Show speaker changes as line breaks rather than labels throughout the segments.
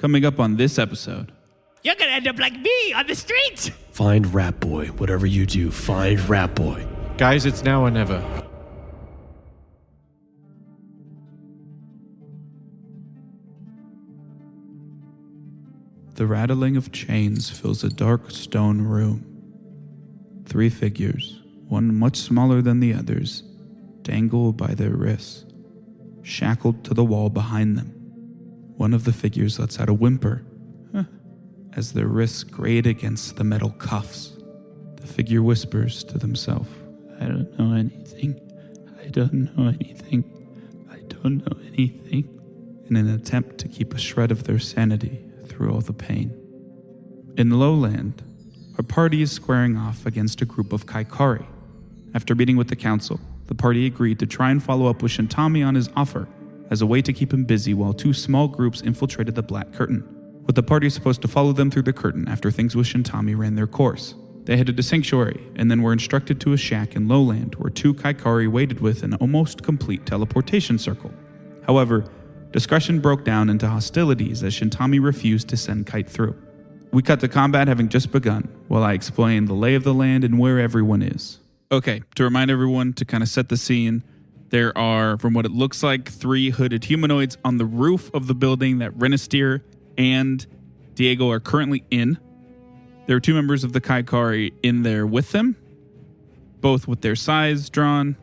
Coming up on this episode.
You're gonna end up like me on the streets!
Find Rat Boy. Whatever you do, find Rat Boy.
Guys, it's now or never.
The rattling of chains fills a dark stone room. 3 figures, one much smaller than the others, dangle by their wrists, shackled to the wall behind them. One of the figures lets out a whimper as their wrists grate against the metal cuffs. The figure whispers to themselves, I don't know anything. I don't know anything. I don't know anything. In an attempt to keep a shred of their sanity through all the pain. In Lowland, our party is squaring off against a group of Kari. After meeting with the council, the party agreed to try and follow up with Shintami on his offer as a way to keep him busy while 2 small groups infiltrated the Black Curtain, with the party supposed to follow them through the curtain after things with Shintami ran their course. They headed to Sanctuary and then were instructed to a shack in Lowland where 2 Kari waited with an almost complete teleportation circle. However, discussion broke down into hostilities as Shintami refused to send Kite through. We cut to combat having just begun while I explain the lay of the land and where everyone is. Okay, to remind everyone, to kind of set the scene, there are, from what it looks like, 3 hooded humanoids on the roof of the building that Renister and Diego are currently in. There are 2 members of the Kari in there with them, both with their sides drawn.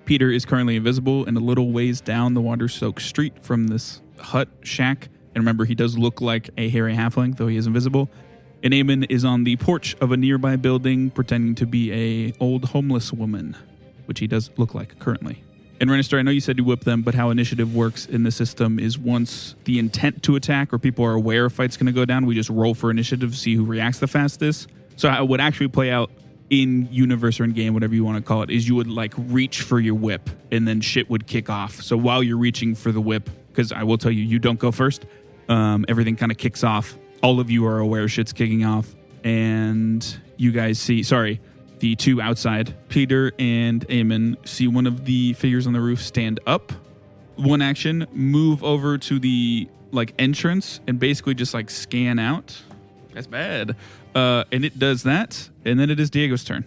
Peter is currently invisible and a little ways down the water-soaked street from this hut shack. And remember, he does look like a hairy halfling, though he is invisible. And Eamon is on the porch of a nearby building pretending to be a old homeless woman, which he does look like currently. And Renister, I know you said you whip them, but how initiative works in the system is once the intent to attack or people are aware a fight's going to go down, we just roll for initiative to see who reacts the fastest. So how it would actually play out in universe or in game, whatever you want to call it, is you would like reach for your whip and then shit would kick off. So while you're reaching for the whip, because I will tell you, you don't go first, everything kind of kicks off. All of you are aware shit's kicking off and you guys see, the 2 outside, Peter and Eamon, see one of the figures on the roof stand up. One action, move over to the like entrance and basically just like scan out. That's bad. And it does that. And then it is Diego's turn.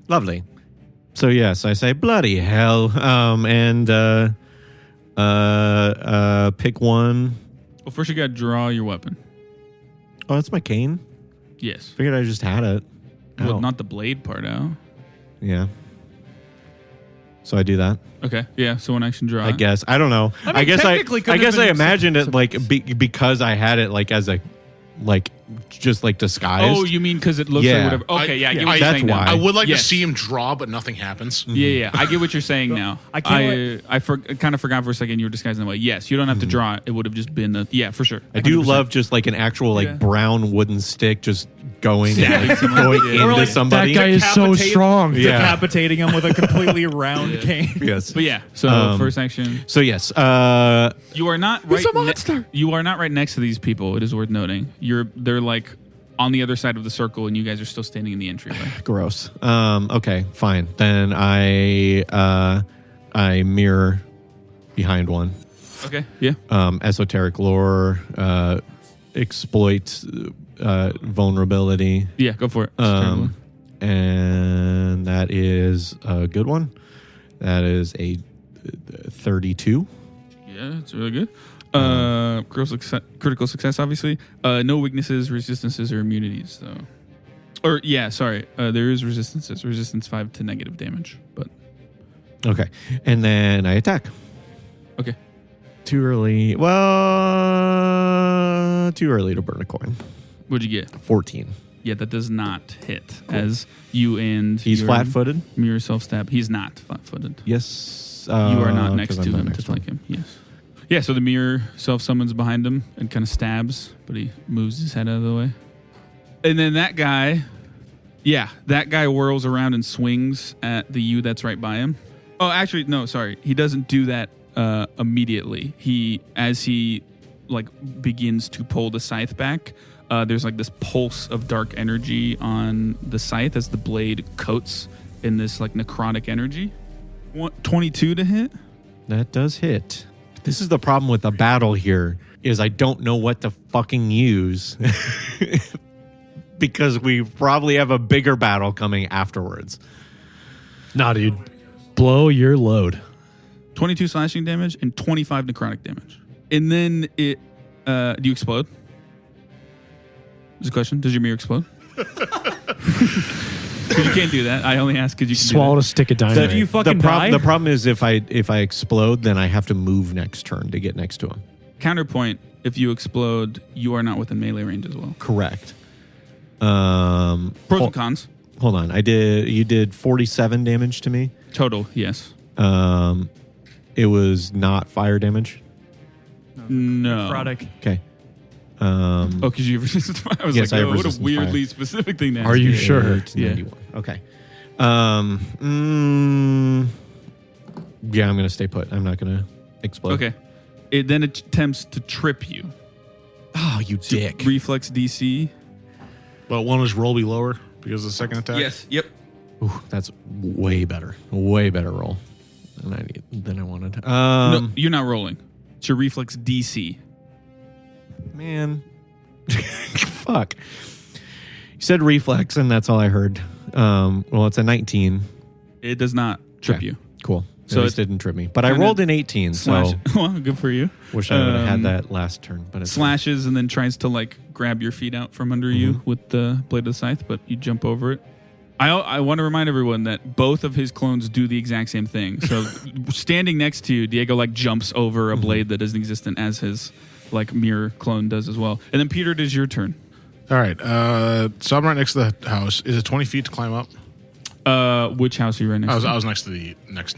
Lovely. So yes, I say bloody hell. And pick one.
Well, first you got to draw your weapon.
Oh, that's my cane?
Yes.
Figured I just had it.
Well,
Ow.
not the blade part out.
Yeah. So I do that.
Okay. Yeah. So one action draw.
I guess. I don't know.
I mean,
I guess
technically could
I
have
guess
been
I imagined it
some-
like because I had it like as a just like disguised.
Oh, you mean because it looks like whatever? Okay. I get what you're
That's
saying now.
why.
I would like
Yes.
to see him draw, but nothing happens.
Yeah. I get what you're saying now.
I can't
I kind of forgot for a second you were disguising the way. Yes. You don't have to draw it. It would have just been for sure.
I do
100%.
love just like an actual
Yeah.
brown wooden stick just going
Stabbing someone.
going
Yeah.
into
Or like,
somebody.
That guy is so
Decapitate-
strong.
Yeah.
Decapitating him with a completely round cane.
Yes.
But yeah. So first action.
So yes.
You are not right.
He's a monster.
You are not right next to these people. It is worth noting. They're like on the other side of the circle, and you guys are still standing in the entryway.
Gross. Okay, fine. Then I mirror behind one.
Okay. Yeah.
Esoteric lore, exploit vulnerability.
Yeah. Go for it.
And that is a good one. That is a 32.
Yeah, it's really good. Critical success, obviously. No weaknesses, resistances, or immunities, though. Or, there is resistances. Resistance 5 to negative damage, but...
Okay. And then I attack.
Okay.
Too early. Well, too early to burn a coin.
What'd you get?
14.
Yeah, that does not hit, as you and...
He's flat-footed?
Mirror self-stab. He's not flat-footed.
Yes.
You are not next
'cause
to
I'm not
him
next
to
to him.
flank him. Yes. Yeah, so the mirror self-summons behind him and kind of stabs, but he moves his head out of the way. And then that guy whirls around and swings at the you that's right by him. Oh, actually, no, sorry. He doesn't do that immediately. As he begins to pull the scythe back, there's like this pulse of dark energy on the scythe as the blade coats in this like necrotic energy. 22 to hit.
That does hit. This is the problem with the battle here. is I don't know what to fucking use because we probably have a bigger battle coming afterwards.
Nah, dude. Blow your load.
22 slashing damage and 25 necrotic damage. And then it... do you explode? Is a question. Does your mirror explode? Because you can't do that. I only ask because you can
Swallowed a stick of dynamite.
Do you fucking
the
die?
The problem is if I explode, then I have to move next turn to get next to him.
Counterpoint, if you explode, you are not within melee range as well.
Correct.
Pros and cons.
Hold on. You did 47 damage to me.
Total, yes.
It was not fire damage.
No.
Product.
Okay.
Because you resisted fire. I was
Yes, I
like,
have
what a
resistant
weirdly
fire.
specific thing to ask.
Are you
you.
sure?
It's
Yeah.
91. Okay. Yeah, I'm gonna stay put. I'm not gonna explode.
Okay. It then attempts to trip you.
Oh, you dick.
Reflex DC.
But one was roll be lower because of the second attack.
Yes. Yep.
Ooh, that's way better. Way better roll than I wanted.
No, you're not rolling. It's your reflex DC.
Man. Fuck. You said reflex, and that's all I heard. Well, it's a 19.
It does not trip
Okay.
you.
Cool.
So
So it didn't trip me. But I
kinda
rolled an 18,
Slash.
so
Well, good for you.
wish I would have had that last turn. But it's
Slashes and then tries to like grab your feet out from under you with the blade of the scythe, but you jump over it. I want to remind everyone that both of his clones do the exact same thing. So standing next to you, Diego like jumps over a blade that isn't existent as his like mirror clone does as well. And then Peter, it is your turn.
All right. So I'm right next to the house. Is it 20 feet to climb up?
Which house are you right next to?
I was next to the next.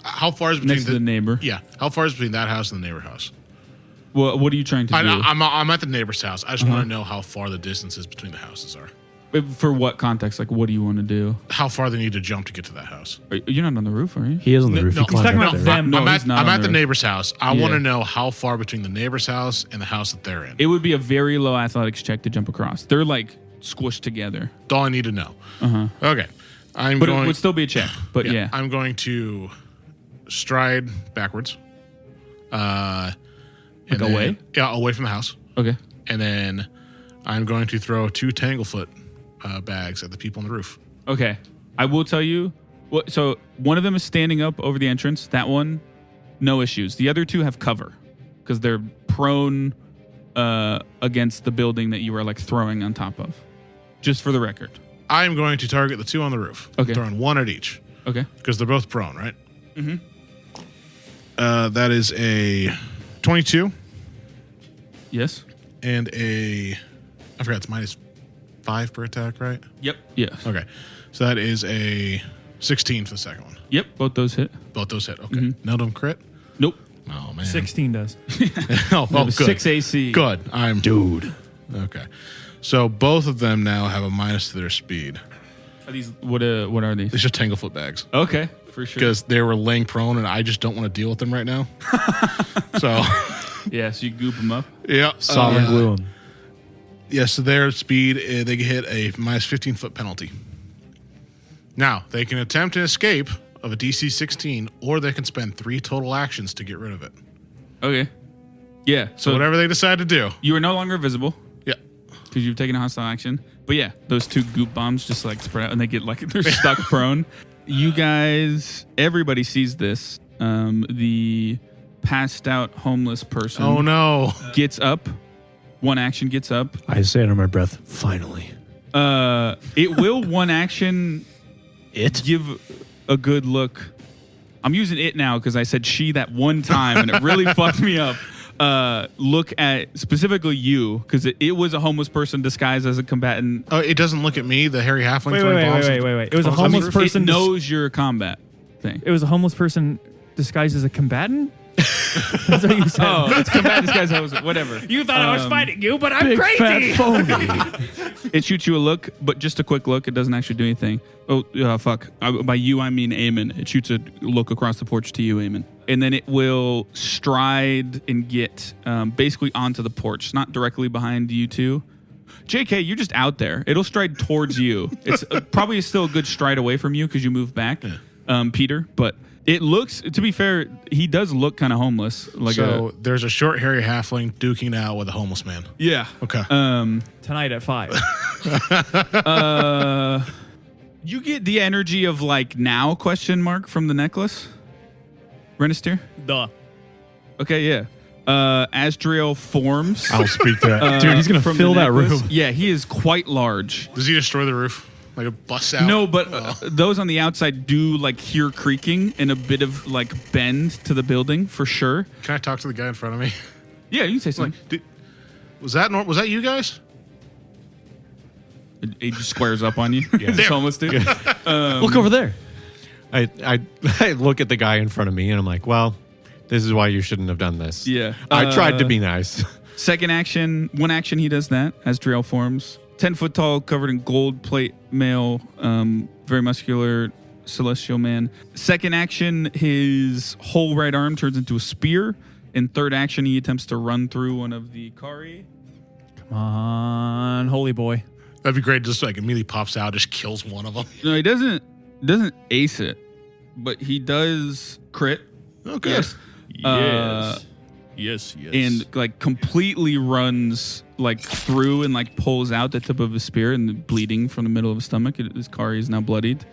How far is between
Next to the neighbor.
Yeah. How far is between that house and the neighbor house?
Well, what are you trying to do?
I'm at the neighbor's house. I just want to know how far the distances between the houses are.
For what context? Like, what do you want to do?
How far they need to jump to get to that house.
You're not on the roof, are you?
He is on the roof.
No,
He climbed
talking
up
about
there.
them.
No,
I'm
he's not on
at the
roof.
neighbor's house. I
Yeah.
want to know how far between the neighbor's house and the house that they're in.
It would be a very low athletics check to jump across. They're like squished together.
That's all I need to know. Okay.
But it would still be a check. But yeah.
I'm going to stride backwards. And
Like
then-
away?
Yeah, away from the house.
Okay.
And then I'm going to throw 2 Tanglefoot bags at the people on the roof.
Okay. I will tell you. So one of them is standing up over the entrance. That one, no issues. The other 2 have cover because they're prone against the building that you were like throwing on top of. Just for the record.
I'm going to target the 2 on the roof.
Okay.
Throwing 1 at each
Okay.
because they're both prone, right? Mm-hmm. That is a 22
Yes.
and I forgot it's -5 per attack, right?
Yep. Yes.
Okay. So that is a 16 for the second one.
Yep. Both those hit.
Both those hit. Okay. None of them crit?
Nope.
Oh, man.
16 does.
Oh, good.
6 AC.
Good. I'm dude. Okay. So both of them now have a minus to their speed.
Are these what are these?
It's just Tanglefoot bags
Okay, for sure.
because they were laying prone, and I just don't want to deal with them right now. So,
Yeah, so you goop them up.
yeah,
Solid glue him.
Yeah, so their speed, they hit a minus 15-foot penalty. Now they can attempt an escape of a DC 16, or they can spend 3 total actions to get rid of it.
Okay. Yeah.
So whatever they decide to do.
You are no longer visible
Yeah.
because you've taken a hostile action. But yeah, those 2 goop bombs just like spread out and they get like they're stuck prone. You guys, everybody sees this. The passed out homeless person
Oh no.
gets up. One action gets up.
I say it under my breath. Finally.
It will one action
It?
give a good look. I'm using it now because I said she that one time and it really fucked me up. Look at specifically you because it was a homeless person disguised as a combatant.
Oh, it doesn't look at me, the hairy halfling. throwing bombs.
Wait. It was a
Oh,
homeless
it
person.
It knows your combat thing.
It was a homeless person disguised as a combatant? That's what you said.
Oh, it's combatant disguised as whatever.
You thought I was fighting you, but I'm
Big
crazy.
fat phony.
It shoots you a look, but just a quick look. It doesn't actually do anything. Oh, fuck. By you, I mean Eamon. It shoots a look across the porch to you, Eamon. And then it will stride and get basically onto the porch, not directly behind you two. JK, you're just out there. It'll stride towards you. It's probably still a good stride away from you because you moved back, Peter, but It looks, to be fair, he does look kind of homeless.
So there's a short, hairy halfling duking out with a homeless man.
Yeah.
Okay.
Tonight at 5.
You get the energy of now ? From the necklace, Renister.
Duh.
Okay, yeah. Asdriel forms.
I'll speak that. Dude, he's going to
from
fill
the
that
necklace.
room.
Yeah, he is quite large.
Does he destroy the roof? Like it busts out?
No, but those on the outside do hear creaking and a bit of bend to the building for sure.
Can I talk to the guy in front of me?
Yeah, you can say something.
Was that you guys?
He just squares up on you. It's homeless dude.
Look over there.
I look at the guy in front of me and I'm like, well, this is why you shouldn't have done this.
Yeah.
I tried to be nice.
Second action, one action he does that as Driel forms. 10-foot tall, covered in gold plate male, very muscular celestial man. Second action, his whole right arm turns into a spear. In third action, he attempts to run through one of the Kari.
Come on, holy boy.
That'd be great. Just immediately pops out, just kills one of them.
No, he doesn't ace it, but he does crit.
Okay.
Yes.
Yes.
And completely runs through and pulls out the tip of his spear and bleeding from the middle of his stomach. His Kari is now bloodied.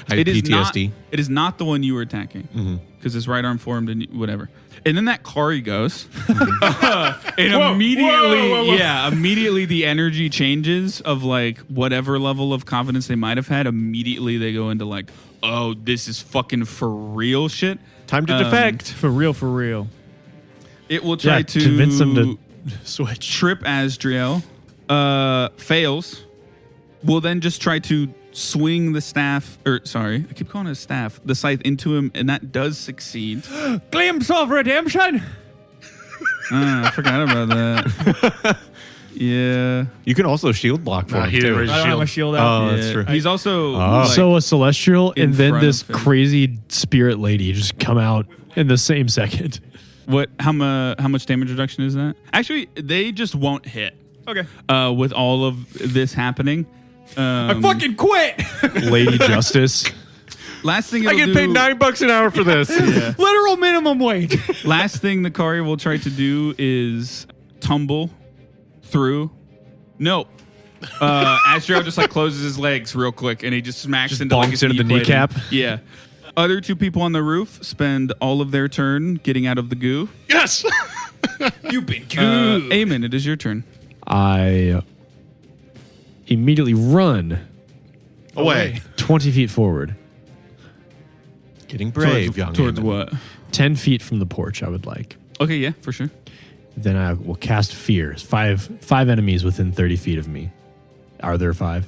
I have PTSD.
It is not the one you were attacking because his right arm formed and whatever. And then that Kari goes, and immediately the energy changes of whatever level of confidence they might have had. Immediately they go into oh, this is fucking for real shit.
Time to defect.
For real.
It will try to
convince them to switch.
Trip Asdriel, fails. Will then just try to swing the staff, I keep calling it a staff, the scythe into him, and that does succeed.
Glimpse of redemption.
I forgot about that. Yeah.
You can also shield block for him,
he didn't
too.
raise
I don't have my shield out.
Oh, that's true.
He's also
So a celestial
in
and then
front
this
of him.
crazy spirit lady just come out in the same second.
what? How much damage reduction is that? Actually, they just won't hit.
Okay.
With all of this happening.
I fucking quit.
Lady Justice.
Last thing
I
it'll
get paid $9 an hour for this.
Literal minimum wage.
Last thing the Kari will try to do is tumble through. No. Astro just closes his legs real quick and he just smacks
Just
into
bonks
his
into the
knee plating.
kneecap.
Yeah. Other two people on the roof spend all of their turn getting out of the goo.
Yes.
You've been good.
Eamon, it is your turn.
I immediately run
Away.
20 feet forward.
Getting brave, young
Towards
man.
what?
10 feet from the porch, I would like.
Okay, yeah, for sure.
Then I will cast fear. Five enemies within 30 feet of me. Are there 5?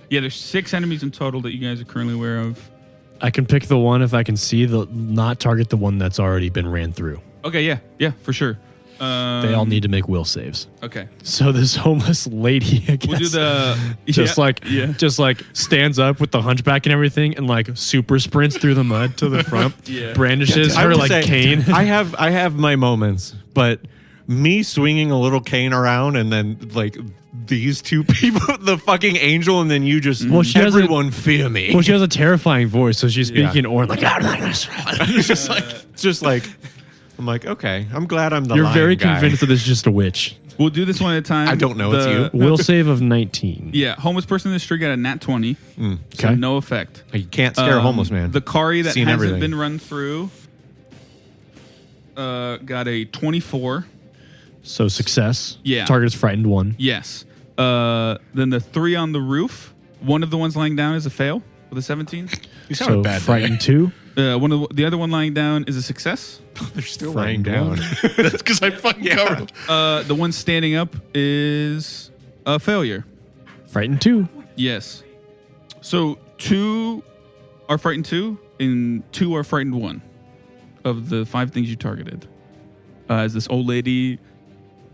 Yeah, there's 6 enemies in total that you guys are currently aware of.
I can pick the one if I can see not target the one that's already been ran through.
Okay, yeah, for sure.
They all need to make will saves.
Okay.
So this homeless lady, I guess,
We'll do the
just stands up with the hunchback and everything, and super sprints through the mud to the front.
Yeah.
Brandishes
I
her
would say,
cane.
I have my moments, but me swinging a little cane around and then these two people, the fucking angel, and then you just everyone fear me.
Well, she has a terrifying voice, so she's speaking or
just I'm like, okay, I'm glad I'm the
You're
lion
very
guy.
convinced that it's just a witch.
We'll do this one at a time.
I don't know, it's you.
Will save of 19.
Yeah, homeless person in the street got a nat 20. So
Okay.
no effect.
You can't scare a homeless man.
The Kari that
Seen
hasn't
everything.
been run through got a 24.
So success.
Yeah.
Target is frightened 1.
Yes. Then the 3 on the roof, one of the ones lying down is a fail with a 17.
He's having
So
a bad
frightened
day.
2.
The other one lying down is a success.
They're still
Frightened
laying down.
That's because I fucking covered him.
The one standing up is a failure.
Frightened 2.
Yes. So 2 are frightened 2 and 2 are frightened 1 of the 5 things you targeted. As this old lady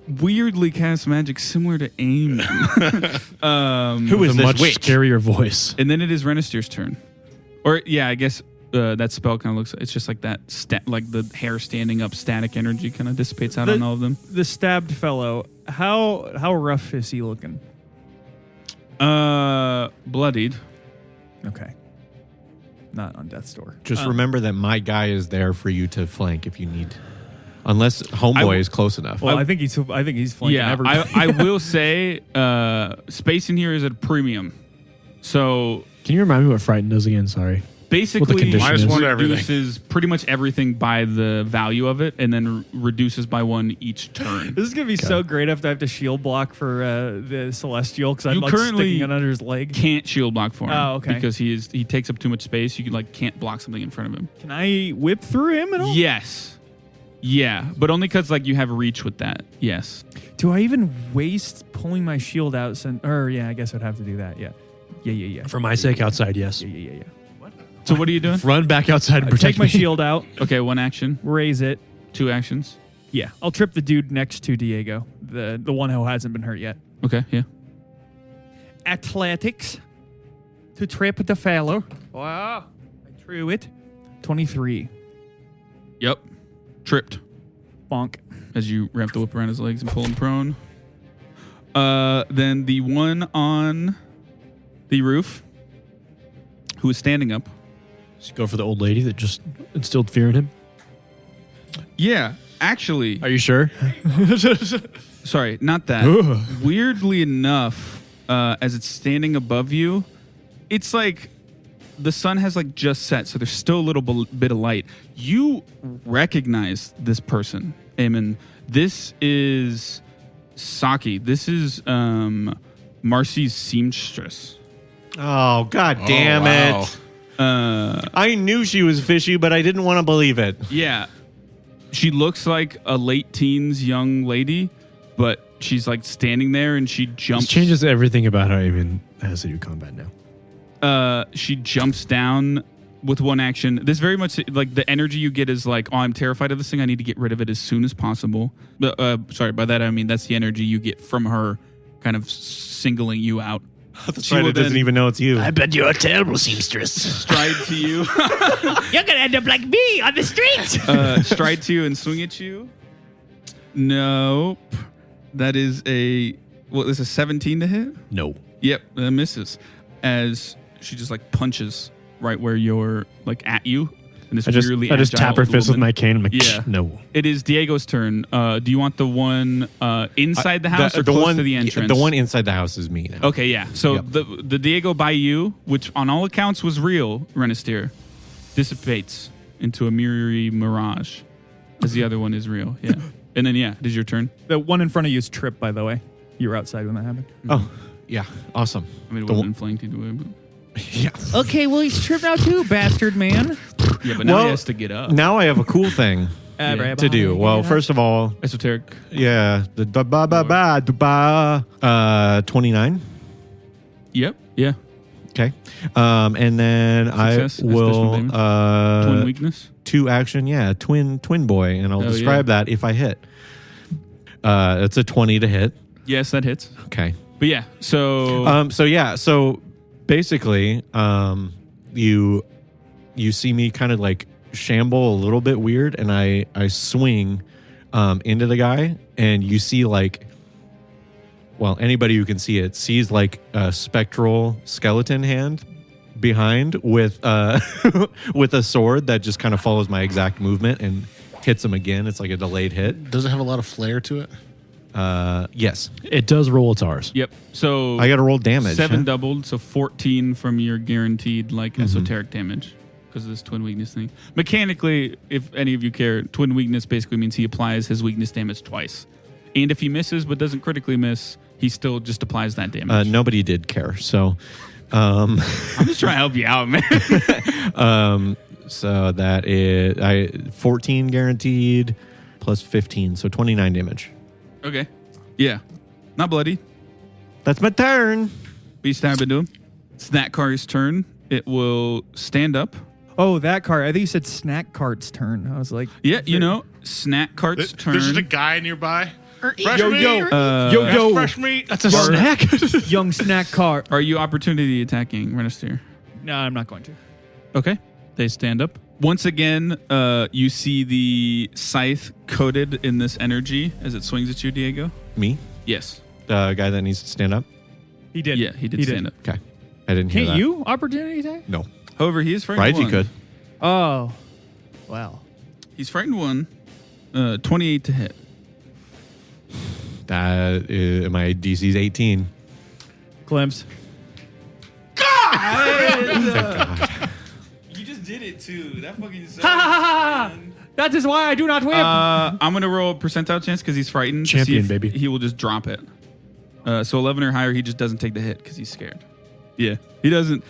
weirdly casts magic similar to Amy.
Who
With
is
a
this
much
witch?
scarier voice.
And then it is Renister's turn. Or yeah, I guess that spell kind of looks. It's just like that, like the hair standing up, static energy kind of dissipates out on all of them.
The stabbed fellow. How rough is he looking?
Bloodied.
Okay. not on death's door.
Just remember that my guy is there for you to flank if you need. Unless homeboy is close enough.
Well, I think he's flanking
Yeah,
everybody.
I will say space in here is at a premium. So
Can you remind me what Frighten does again? Sorry.
basically
condition
Minus
is.
one to everything.
reduces pretty much everything by the value of it, and then reduces by 1 each turn.
This is gonna be so great if I have to shield block for the Celestial because I'm
You
like
currently
sticking it under his leg.
Can't shield block for him.
Oh, okay.
Because he takes up too much space. You can't block something in front of him.
Can I whip through him at all?
Yes. Yeah, but only because you have reach with that. Yes.
Do I even waste pulling my shield out? I guess I'd have to do that. Yeah.
For my sake, outside, yes.
Yeah.
So what are you doing?
Run back outside and
I
protect
take my
me.
shield out,
Okay, 1 action,
raise it.
2 actions.
Yeah, I'll trip the dude next to Diego, the one who hasn't been hurt yet.
Okay, yeah.
Athletics to trip the fellow. Wow. I drew it. 23.
Yep. Tripped
Bonk.
as you wrap the whip around his legs and pull him prone. Then the one on the roof, who is standing up.
Just go for the old lady that just instilled fear in him.
Yeah, actually,
Are you sure?
sorry, not that. Weirdly enough, as it's standing above you, it's like the sun has just set, so there's still a little bit of light. You recognize this person, Eamon. This is Saki. This is Marcy's seamstress.
Oh, god damn
wow.
it. I knew she was fishy, but I didn't want to believe it.
Yeah. She looks like a late teens young lady, but she's standing there and she jumps.
This changes everything about how Eamon has to do combat now.
She jumps down with 1 action. This very much the energy you get is I'm terrified of this thing. I need to get rid of it as soon as possible. Sorry, by that I mean that's the energy you get from her kind of singling you out.
That's right, it doesn't even know it's you.
bet you're a terrible seamstress.
Stride to you.
You're going to end up like me on the street.
Stride to you and swing at you. Nope. That is this is a 17 to hit?
No.
Yep, that misses. As she just punches right where you're at you. And this
I just
agile
tap her
old
fist with
woman.
my cane. I'm like,
Yeah.
no.
It is Diego's turn. Do you want the one inside the house or
the
close
one,
to the entrance?
The one inside the house is me now.
Okay, yeah. So
Yep.
the Diego by you, which on all accounts was real, Renisteer, dissipates into a mirrory mirage, as the other one is real. Yeah. And then it is your turn.
The one in front of you is Trip, by the way. You were outside when that happened.
Oh, yeah. Awesome.
I mean, it
The
wasn't
one-
flanked either way. But
Yeah.
Okay, well, he's Trip now too, bastard man.
yeah, but now
Well,
he has to get up.
Now I have a cool thing to do. Well, first of all,
Esoteric.
yeah, the 29.
Yep. Yeah.
Okay. And then
Success,
I will
special damage. Twin weakness.
2 action, twin boy, and I'll
Oh,
describe that if I hit. It's a 20 to hit.
Yes, that hits.
Okay.
But yeah, so
So basically, you see me kind of shamble a little bit weird, and I swing into the guy, and you see anybody who can see it sees a spectral skeleton hand behind with with a sword that just kind of follows my exact movement and hits him again. It's like a delayed hit.
Does it have a lot of flair to it?
Yes.
It does roll its R's.
yep. So
I got to roll damage.
7
huh?
doubled, so 14 from your guaranteed esoteric damage because of this twin weakness thing. Mechanically, if any of you care, twin weakness basically means he applies his weakness damage twice. And if he misses but doesn't critically miss, he still just applies that damage.
Nobody did care. So,
I'm just trying to help you out, man.
so that is 14 guaranteed plus 15, so 29 damage.
Okay. Yeah. Not bloody.
That's my turn.
But you stab into him. It's that Kari's turn. It will stand up.
Oh, that cart. I think you said Snack Cart's turn. I was like,
Yeah, Snack Cart's turn.
There's just a guy nearby. Fresh
yo,
meat.
yo,
Uh,
yo,
That's
yo,
fresh meat.
That's a snack.
young Snack Cart.
Are you opportunity attacking, Renisteer?
No, I'm not going to.
Okay. They stand up. Once again, you see the scythe coated in this energy as it swings at you, Diego.
Me,
Yes.
the guy that needs to stand up.
He did.
Yeah, he did stand up.
Okay, I didn't hear
Can't
that.
you opportunity attack?
No.
However, he is frightened.
Raiji
one.
could.
Oh. Well.
He's frightened one. 28 to hit.
That is, my DC's 18.
Glimpse.
You just did it too. That fucking sucks.
That is why I do not whip.
I'm gonna roll a percentile chance because he's frightened. to see
Champion,
if
baby.
He will just drop it. So 11 or higher, he just doesn't take the hit because he's scared. Yeah, he doesn't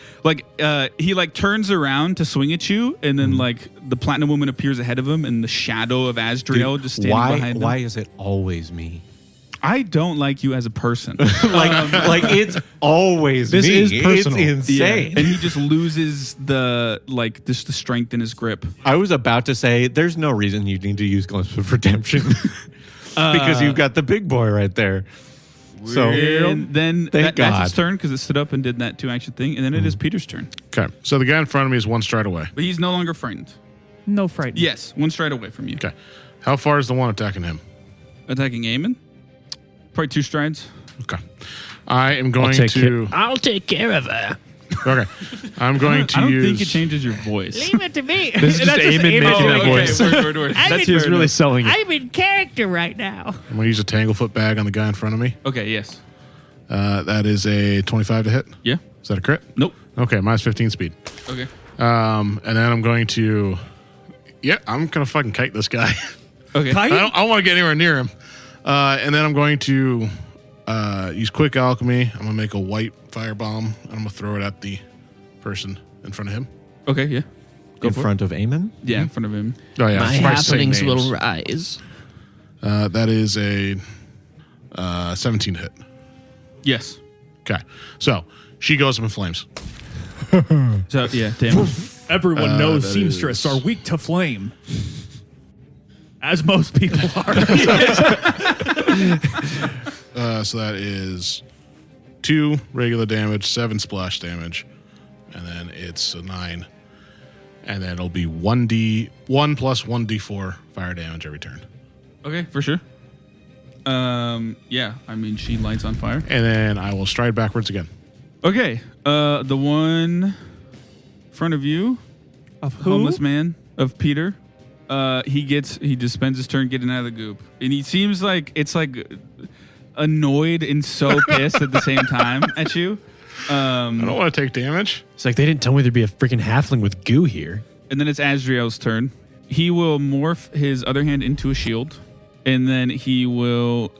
he turns around to swing at you, and then the platinum woman appears ahead of him, and the shadow of Asdriel just standing behind him.
Why is it always me?
I don't like you as a person.
like it's always
This
me.
is personal.
It's insane.
And he just loses the strength in his grip.
I was about to say, there's no reason you need to use Glimpse of Redemption because you've got the big boy right there. So
And then
Thank
that's
God.
its turn because it stood up and did that 2-action thing, and then it is Peter's turn.
Okay. So the guy in front of me is one stride away.
But he's no longer frightened.
No fright.
Yes, one stride away from you.
Okay. How far is the one attacking him?
Attacking Eamon? Probably 2 strides.
Okay. I am going to.
I'll take care of her.
Okay. I'm going to
I don't
use.
think it changes your voice.
Leave it to me.
This is just Eamon making that voice.
Word.
That's who's really selling it.
I'm in character right now.
I'm going to use a Tanglefoot bag on the guy in front of me.
Okay, yes.
That is a 25 to hit.
Yeah.
Is that a crit?
Nope.
Okay, minus 15 speed.
Okay.
And then I'm going to. Yeah, I'm going to fucking kite this guy.
Okay.
I don't want to get anywhere near him. And then I'm going to use Quick Alchemy. I'm going to make a white firebomb. And I'm going to throw it at the person in front of him.
Okay, yeah. Go
in
for
front of Eamon.
Yeah, in front of him.
Oh, yeah.
My
it's probably the same
happenings will
names.
rise.
That is a 17 hit.
Yes.
Okay. So she goes up in flames.
So, yeah, damn.
Everyone knows
that
seamstress
is-
are weak to flame. As most people are.
So that is 2 regular damage, 7 splash damage, and then it's a 9. And then it'll be 1 plus 1d4 fire damage every turn.
Okay, for sure. Yeah, I mean, she lights on fire.
And then I will stride backwards again.
Okay, the one in front of you,
Of who?
homeless man, of Peter. He just spends his turn getting out of the goop, and he seems like annoyed and so pissed at the same time at you.
I don't want to take damage.
It's like they didn't tell me there'd be a freaking halfling with goo here.
And then it's Asriel's turn. He will morph his other hand into a shield, and then he will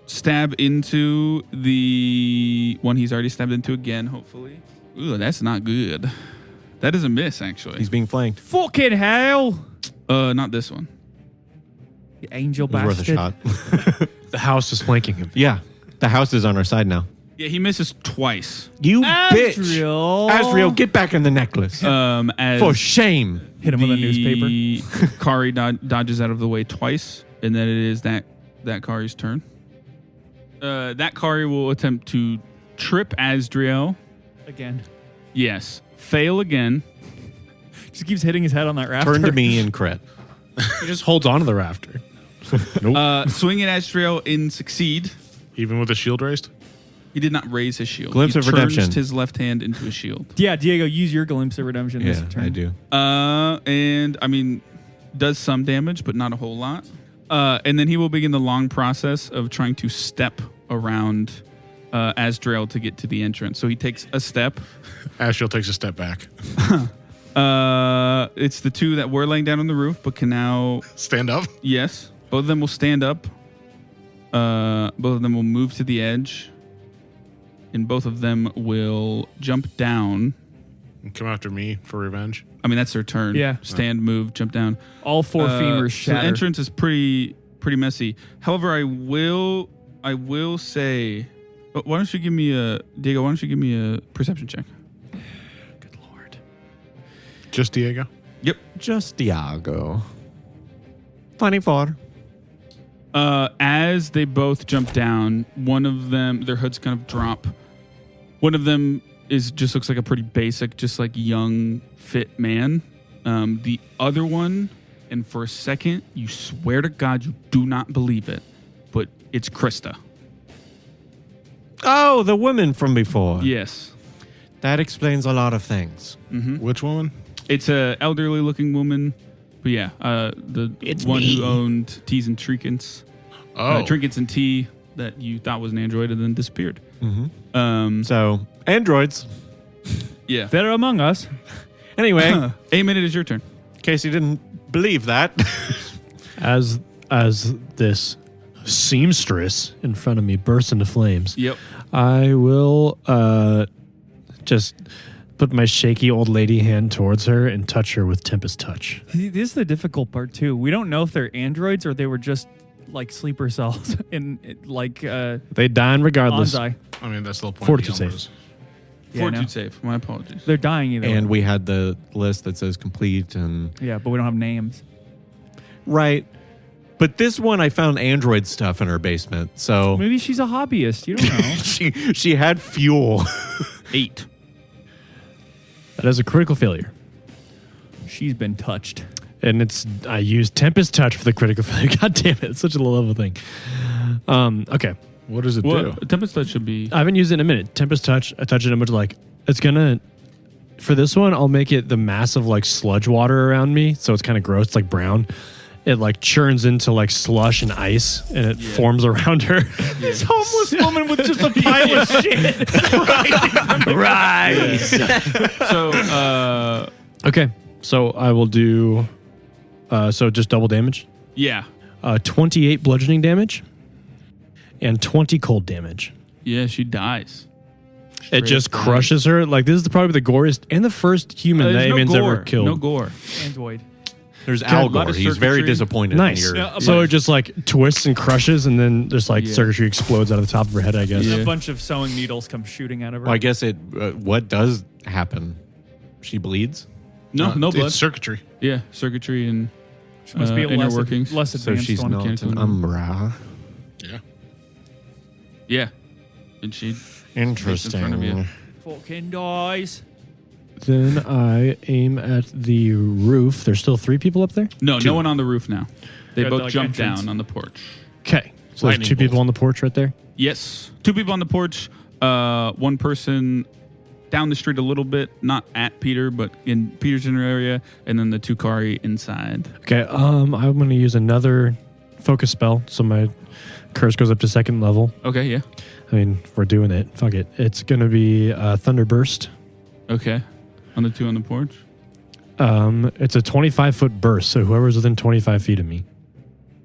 stab into the one he's already stabbed into again, hopefully. Ooh, that's not good. That is a miss, actually.
He's being flanked.
Fucking hell.
Not this one.
You angel
It was
bastard.
worth a shot.
The house is flanking him.
Yeah, the house is on our side now.
Yeah, he misses twice.
You bitch,
Asriel.
Asriel, get back in the necklace.
As
For shame.
Hit him with a newspaper.
Kari dodges out of the way twice, and then it is that Kari's turn. That Kari will attempt to trip Asriel.
Again.
Yes. Fail again.
Just keeps hitting his head on that rafter.
Turn to me and crit.
He just holds on to the rafter.
Swing at Asriel and succeed.
Even with the shield raised?
He did not raise his shield.
Glimpse
he
of
turns
redemption.
his left hand into a shield.
Yeah, Diego, use your glimpse of redemption this
Yeah,
turn.
I do.
And I mean, does some damage, but not a whole lot. And then he will begin the long process of trying to step around Asriel to get to the entrance. So he takes a step.
Ashiel takes a step back.
It's the 2 that were laying down on the roof, but can now,
Stand up.
yes, both of them will stand up. Both of them will move to the edge. And both of them will jump down.
And come after me for revenge.
I mean, that's their turn.
Yeah.
Stand, move, jump down.
All 4 femurs
So the
shatter.
entrance is pretty messy. However, I will say, why don't you give me Diego? Why don't you give me a perception check?
Good Lord.
Just Diego.
Yep.
Just Diago. 24.
As they both jump down, one of them, their hoods kind of drop. One of them just looks like a pretty basic, just like young, fit man. The other one, and for a second, you swear to God you do not believe it, but it's Krista.
Oh, the woman from before.
Yes.
That explains a lot of things.
Which woman?
It's a elderly looking woman. But yeah, the one who owned Teas and Trinkets. Trinkets and Tea that you thought was an android and then disappeared.
So, androids.
Yeah.
They're among us.
Anyway,
Eamon, it is your turn.
in case you didn't believe that.
As this seamstress in front of me bursts into flames,
Yep.
I will just put my shaky old lady hand towards her and touch her with Tempest Touch.
This is the difficult part too. We don't know if they're androids or they were just like sleeper cells in like
They dying regardless.
Anzai.
I mean, that's the whole point.
Fortitude
of the
save.
Elmers.
Yeah, I know.
Fortitude save. My apologies.
They're dying either
And
way.
we had the list that says complete and...
Yeah, but we don't have names.
Right. But this one, I found android stuff in her basement. So
Maybe she's a hobbyist. You don't know.
she had fuel.
8.
That is a critical failure.
She's been touched.
And I used Tempest Touch for the critical failure. God damn it. It's such a low level thing. Okay.
What does it
Well,
do?
Tempest Touch should be.
I haven't used it in a minute. Tempest Touch, I touch it and it's like, it's gonna, for this one, I'll make it the massive like sludge water around me. So it's kind of gross. It's like brown. It like churns into like slush and ice and it forms around her.
This homeless woman with just a pile of shit.
Right.
So,
Okay. So I will do, so just double damage.
yeah.
28 bludgeoning damage and 20 cold damage.
Yeah, she dies.
It just
Straight
crushes her. Like, this is probably the goriest and the first human that
There's no
Eamon's
gore.
ever killed.
No gore.
Android.
There's
a lot
Algor.
of
He's very
circuitry.
disappointed.
Nice.
In your,
So it just like twists and crushes, and then just like
Yeah.
circuitry explodes out of the top of her head, I guess.
Yeah.
A bunch of sewing needles come shooting out of her.
Well, I guess it. What does happen? She bleeds.
No, no blood.
It's circuitry.
Yeah, circuitry and
She must be a
inner
less,
workings.
less
So
advanced
she's
one.
not
mechanical
an Umbra.
Yeah.
yeah, and she.
Interesting.
front of you.
Fucking dies.
Then I aim at the roof. There's still 3 people up there?
No one on the roof now. They
Got
both
the, like,
jumped
entrance.
down on the porch.
Okay. So
Lightning
there's 2 people
bolt.
on the porch right there?
Yes, 2 people on the porch. One person down the street a little bit, not at Peter, but in Peter's inner area, and then the 2 Kari inside.
Okay. I'm going to use another focus spell, so my curse goes up to 2nd level.
Okay, yeah.
I mean, we're doing it. Fuck it. It's going to be Thunderburst.
Okay, on the 2 on the porch.
It's a 25-foot burst, so whoever's within 25 feet of me.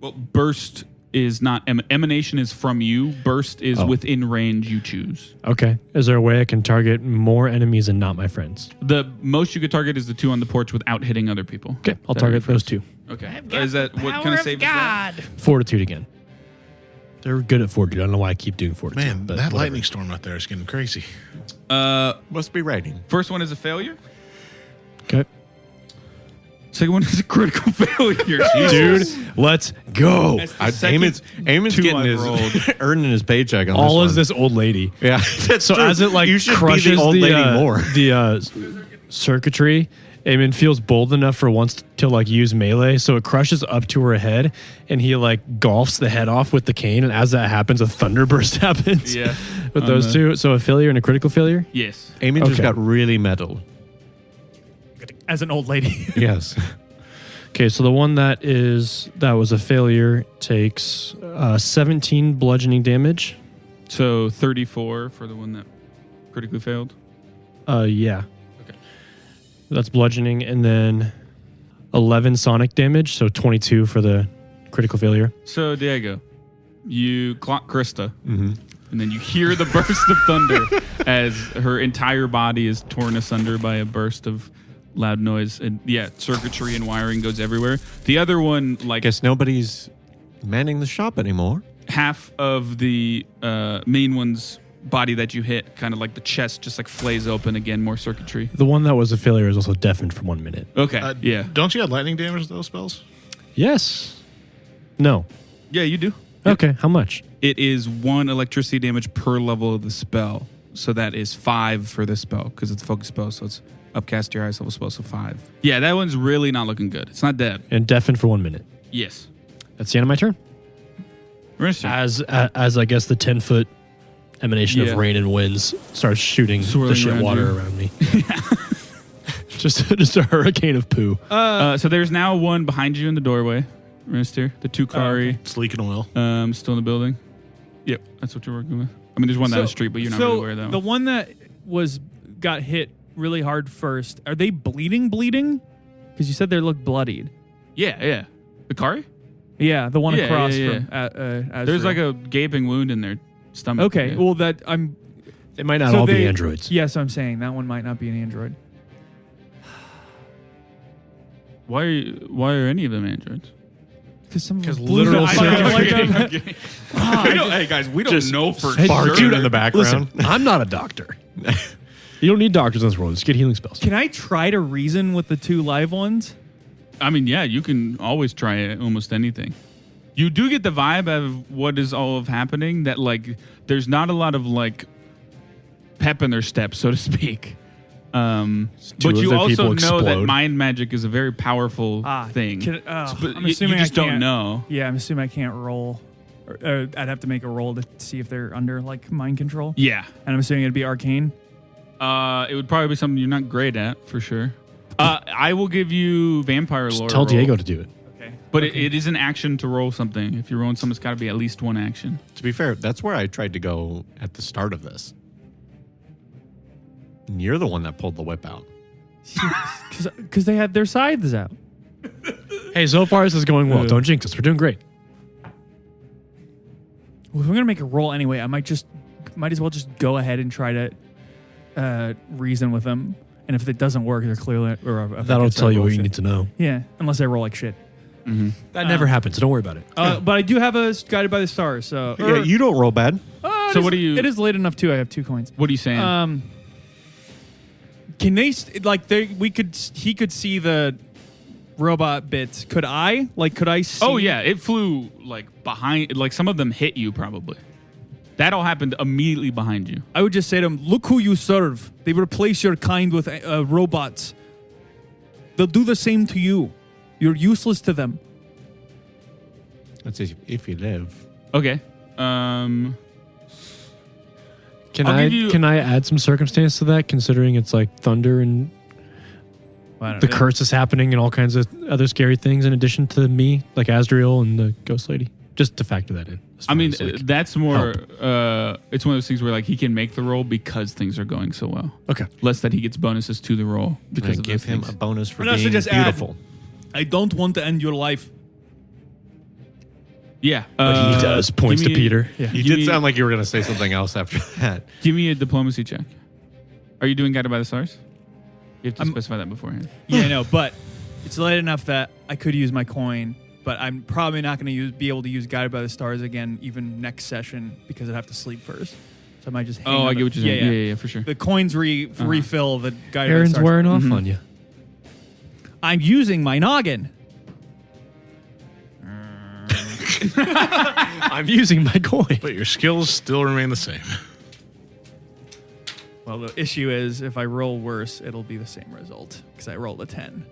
Well, burst is not emanation is from you. Burst is within range you choose.
Okay. Is there a way I can target more enemies and not my friends?
The most you could target is the 2 on the porch without hitting other people.
Okay. I'll
That
target
are
those
first.
2.
Okay, is that what kind of save is that?
Fortitude again. They're good at fortitude. I don't know why I keep doing fortitude.
Man,
but
that
whatever.
lightning storm out there is getting crazy.
Must be raining.
First one is a failure.
Okay.
Second one is a critical failure.
Dude, let's go.
That's the second
Eamon's
2
getting
I've
his
rolled.
earning his paycheck on
All
this
is
one.
this old lady.
Yeah, that's
So
true.
as it like
you should
crushes
be the old lady more.
the circuitry, Eamon feels bold enough for once to like use melee, so it crushes up to her head, and he like golfs the head off with the cane. And as that happens, a thunderburst happens.
Yeah.
with
On
those
the-
2. So a failure and a critical failure.
Yes.
Eamon just
Okay.
got really metal.
As an old lady.
Yes.
Okay, so the one that was a failure takes 17 bludgeoning damage.
So 34 for the one that critically failed.
Yeah.
Okay.
That's bludgeoning, and then 11 sonic damage, so 22 for the critical failure.
So Diego, you clock Krista,
Mm-hmm.
and then you hear the burst of thunder as her entire body is torn asunder by a burst of loud noise. And yeah, circuitry and wiring goes everywhere. The other one, like
Guess nobody's manning the shop anymore.
half of the main one's body that you hit, kind of like the chest, just like flays open again, more circuitry.
The one that was a failure is also deafened for 1 minute.
Okay. yeah.
Don't you have lightning damage with those spells?
Yes. No.
Yeah, you do.
Okay, how much?
It is 1 electricity damage per level of the spell. So that is 5 for this spell because it's a focus spell. So it's upcast your highest level spell, so 5. Yeah, that one's really not looking good. It's not dead.
And deafened for 1 minute.
Yes.
That's the end of my turn.
Interesting.
As I guess the 10-foot emanation
Yeah.
of rain and winds starts shooting
Swirling
the shit
around
water
you.
around me. just a hurricane of poo.
So there's now one behind you in the doorway, Mister. The two Kari,
It's leaking oil.
still in the building. Yep, that's what you're working with. I mean, there's one down the street, but you're not really aware of that
the
one.
one that got hit really hard first, are they bleeding? Because you said they look bloodied.
Yeah. The Kari?
Yeah, the one
Yeah,
across
yeah.
from Azrael.
There's like a gaping wound in their stomach.
Okay,
Yeah.
well that I'm.
They might not
so
all
they-
be androids.
Yes, I'm saying that one might not be an android.
Why are any of them androids?
Because some of
'Cause
them blew
literal
the fucking
circuit-
like them.
Hey guys, we don't
Just
know for
Barking
sure.
in the background.
Listen, I'm not a doctor. You don't need doctors in this world. Just get healing spells.
Can I try to reason with the two live ones?
I mean, yeah, you can always try almost anything. You do get the vibe of what is all of happening that like there's not a lot of like pep in their step, so to speak.
Two
But
of
you
their
also
people
know that
explode.
mind magic is a very powerful thing.
But
I'm
I'm assuming
you just
I
don't
can't-
know.
Yeah, I'm assuming I can't roll. Or, I'd have to make a roll to see if they're under like mind control.
Yeah.
And I'm assuming it'd be arcane.
It would probably be something you're not great at for sure. I will give you vampire lore.
Tell
roll,
Diego to do it.
Okay.
but it is an action to roll something. If you're rolling something, it's got to be at least one action.
To be fair, that's where I tried to go at the start of this. And you're the one that pulled the whip out.
Because they had their scythes out.
Hey, so far this is going well. Don't jinx us. We're doing great.
Well, if I'm gonna make a roll anyway, I might as well just go ahead and try to reason with them. And if it doesn't work, they're clearly
That'll tell you what you need to know.
Yeah, unless I roll like shit.
That never happens. So don't worry about it.
But I do have a guided by the stars. So
Yeah, you don't roll bad.
So what do you-
It is late enough too. I have 2 coins.
What are you saying?
Can they he could see the robot bits. Could I? Could I see?
Oh yeah, it flew like behind. Like some of them hit you probably. That all happened immediately behind you.
I would just say to them, look who you serve. They replace your kind with robots. They'll do the same to you. You're useless to them.
That's if you live.
Okay.
Can
I'll
I
give you-
can I add some circumstance to that, considering it's like thunder and the curse is happening and all kinds of other scary things in addition to me, like Azrael and the ghost lady? Just to factor that in. as
I
far
mean,
as, like,
that's more.
help.
It's one of those things where like he can make the roll because things are going so well.
Okay.
Less that he gets bonuses to the roll because
Because
of
give
those
him
things.
a bonus for
What else
being
should I just add?
beautiful.
I don't want to end your life.
Yeah,
But he does. Points
give
to
me-
Peter.
Yeah.
You
Give
did
me-
sound like you were going to say something else after that.
Give me a diplomacy check. Are you doing Guided by the Stars? You have to specify that beforehand.
Yeah, no, but it's late enough that I could use my coin, but I'm probably not going to be able to use Guided by the Stars again, even next session, because I'd have to sleep first. So I might just hang
Oh,
on
I
the-
get what you're saying. Yeah, for sure.
The coins refill the Guided by the
Aaron's
Stars.
wearing off on you.
I'm using my noggin.
I'm using my coin.
But your skills still remain the same.
Well, the issue is if I roll worse, it'll be the same result because I rolled a 10.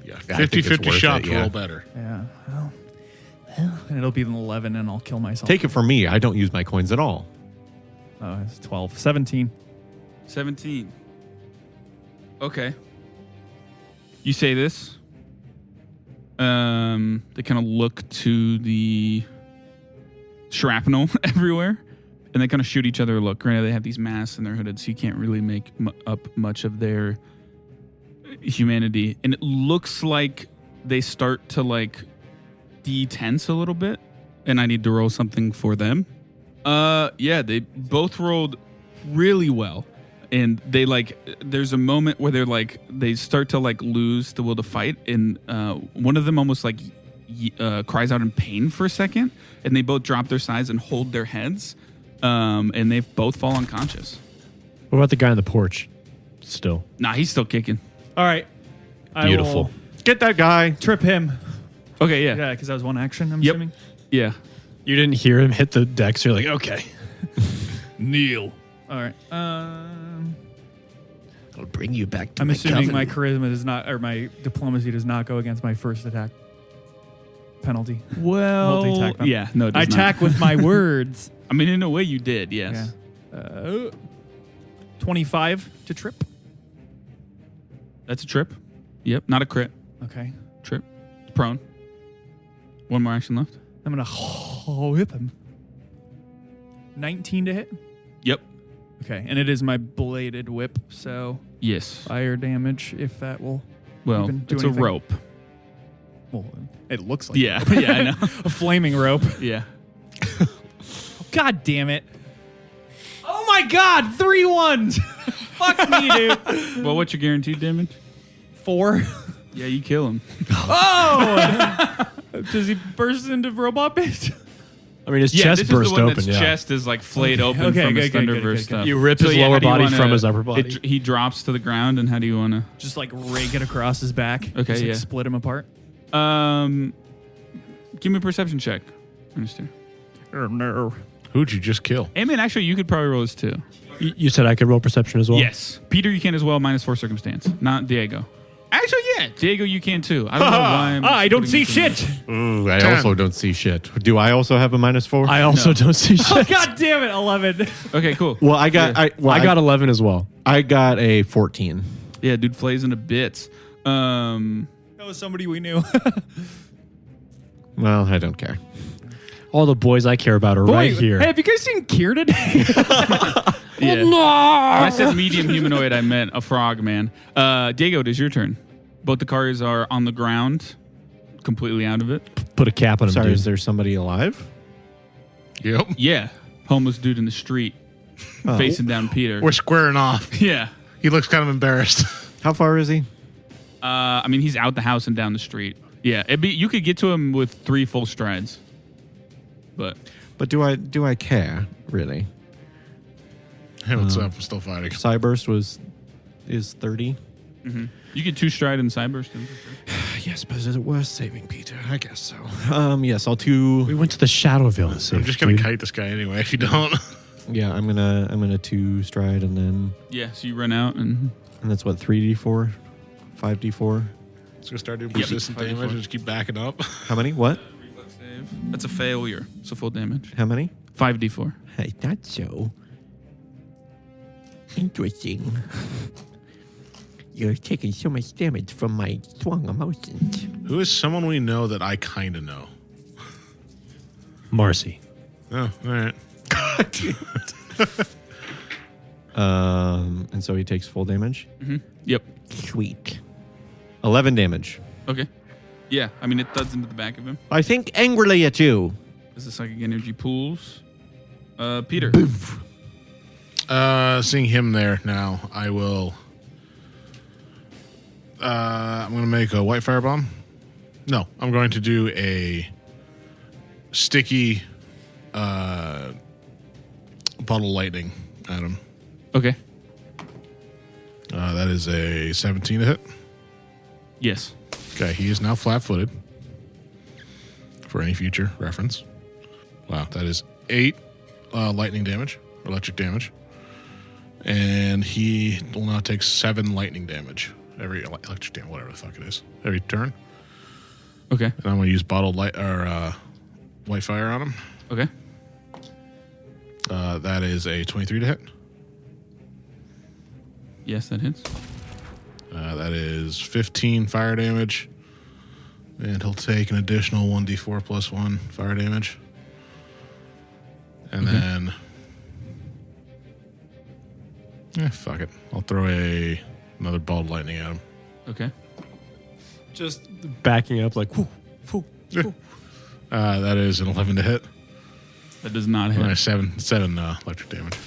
Yeah,
I think it's
50-50
worth
shot
it,
to
yeah.
roll better.
Yeah. Well, and it'll be an 11 and I'll kill myself.
Take it from me. I don't use my coins at all.
Oh, it's 12. 17.
17. Okay. You say this. They kind of look to the shrapnel everywhere, and they kind of shoot each other a look. Granted, they have these masks and they're hooded, so you can't really make up much of their humanity. And it looks like they start to like de-tense a little bit, and I need to roll something for them. Yeah, they both rolled really well. And they there's a moment where they start to lose the will to fight, and one of them almost cries out in pain for a second, and they both drop their sides and hold their heads, and they both fall unconscious.
What about the guy on the porch? Still.
Nah, he's still kicking.
All right. I
Beautiful.
will
Get that guy.
trip him.
Okay, yeah.
Yeah, because that was one action, I'm
Yep.
assuming.
Yeah.
You didn't hear him hit the deck, so you're like, okay.
Kneel. All right.
I'll bring you back to
I'm assuming my charisma does not, or my diplomacy does not go against my first attack. penalty.
Well,
Multi-attack penalty.
yeah, no, it does
I
not.
attack with my words.
I mean, in a way, you did. Yes.
Yeah. 25 to trip.
That's a trip. Yep, not a crit.
Okay.
Trip. It's prone. One more action left.
I'm going to whip him. 19 to hit.
Yep.
Okay. And it is my bladed whip. So
Yes.
fire damage, if that will
Well,
even do
it's
anything.
a rope.
Well, it looks like
Yeah. Yeah, I know.
a flaming rope.
Yeah.
God damn it. Oh my God. 3 ones. Fuck me, dude.
Well, what's your guaranteed damage?
4.
Yeah, you kill him.
Oh! Does he burst into robot base?
I mean, his
Yeah,
chest
this is
burst
the one
open.
that's
Yeah.
chest is like flayed open
Okay,
from his
good, good,
Thunderverse
good.
stuff.
You rip
So,
his
yeah,
lower
how do you
body
wanna-
from his upper body.
He drops to the ground, and how do you want
Just like rake it across his back.
Okay,
Just, like,
yeah.
split him apart.
to? Give me a perception check. Understand?
Oh, no.
Who'd you just kill?
I mean, actually, you could probably roll this too.
You said I could roll perception as well?
Yes. Peter, you can as well, -4 circumstance. Not Diego. Actually, yeah. Diego, you can too. I don't know why. I'm
I don't see
putting this in
shit.
Ooh, I
10.
also don't see shit. Do I also have a -4?
I also don't see
Oh,
shit.
God damn it. 11.
there. Okay, cool.
well, I got
I got 11 as well.
I got a 14.
Yeah, dude flays into bits.
That was somebody we knew.
Well, I don't care.
All the boys I care about are right here.
Hey, have you guys seen Kier today?
Yeah. When I said medium humanoid, I meant a frog, man. Diego, it is your turn. Both the cars are on the ground, completely out of it.
Put a cap on him,
Sorry,
dude.
is there somebody alive?
Yep.
Yeah. Homeless dude in the street, facing down Peter.
We're squaring off.
Yeah.
He looks kind of embarrassed.
How far is he?
I mean, he's out the house and down the street. Yeah. You could get to him with 3 full strides. But
But do I care really?
Hey, what's up? I'm still fighting.
Cyburst is 30.
you get 2 stride and cyburst.
Yes, but is it worth saving, Peter? I guess so. Yes, I'll 2.
We went to the Shadowville and saved,
I'm just gonna
dude.
kite this guy anyway. If you don't,
Yeah, I'm gonna 2 stride and then
Yeah. So you run out and
that's what 3d4, 5d4.
it's gonna start doing persistent
Yep.
damage and just keep backing up.
How many? What?
reflex save. That's a failure. So full damage.
How many?
5d4.
Hey, that's so interesting. You're taking so much damage from my strong emotions.
Who is someone we know that I kind of know?
Marcy.
Oh, all right.
And so he takes full damage.
Yep.
Sweet. 11 damage.
Okay. Yeah. I mean, it thuds into the back of him.
I think angrily at you.
As the psychic energy pools. Peter.
Seeing him there now, I will. I'm going to make a white firebomb. No, I'm going to do a sticky bottle lightning at him.
Okay.
That is a 17 to hit.
Yes.
Okay, he is now flat-footed. For any future reference. Wow, that is 8 lightning damage, or electric damage. And he will now take 7 lightning damage. Every electric damage, whatever the fuck it is. Every turn.
Okay.
And I'm going to use bottled light or white fire on him.
Okay.
That is a 23 to hit.
Yes, that hits.
That is 15 fire damage. And he'll take an additional 1d4 plus 1 fire damage. And then... fuck it. I'll throw another ball of lightning at him.
Okay.
Just backing up like, whoo, whoo.
That is an 11 to hit.
That does not hit.
7 electric damage.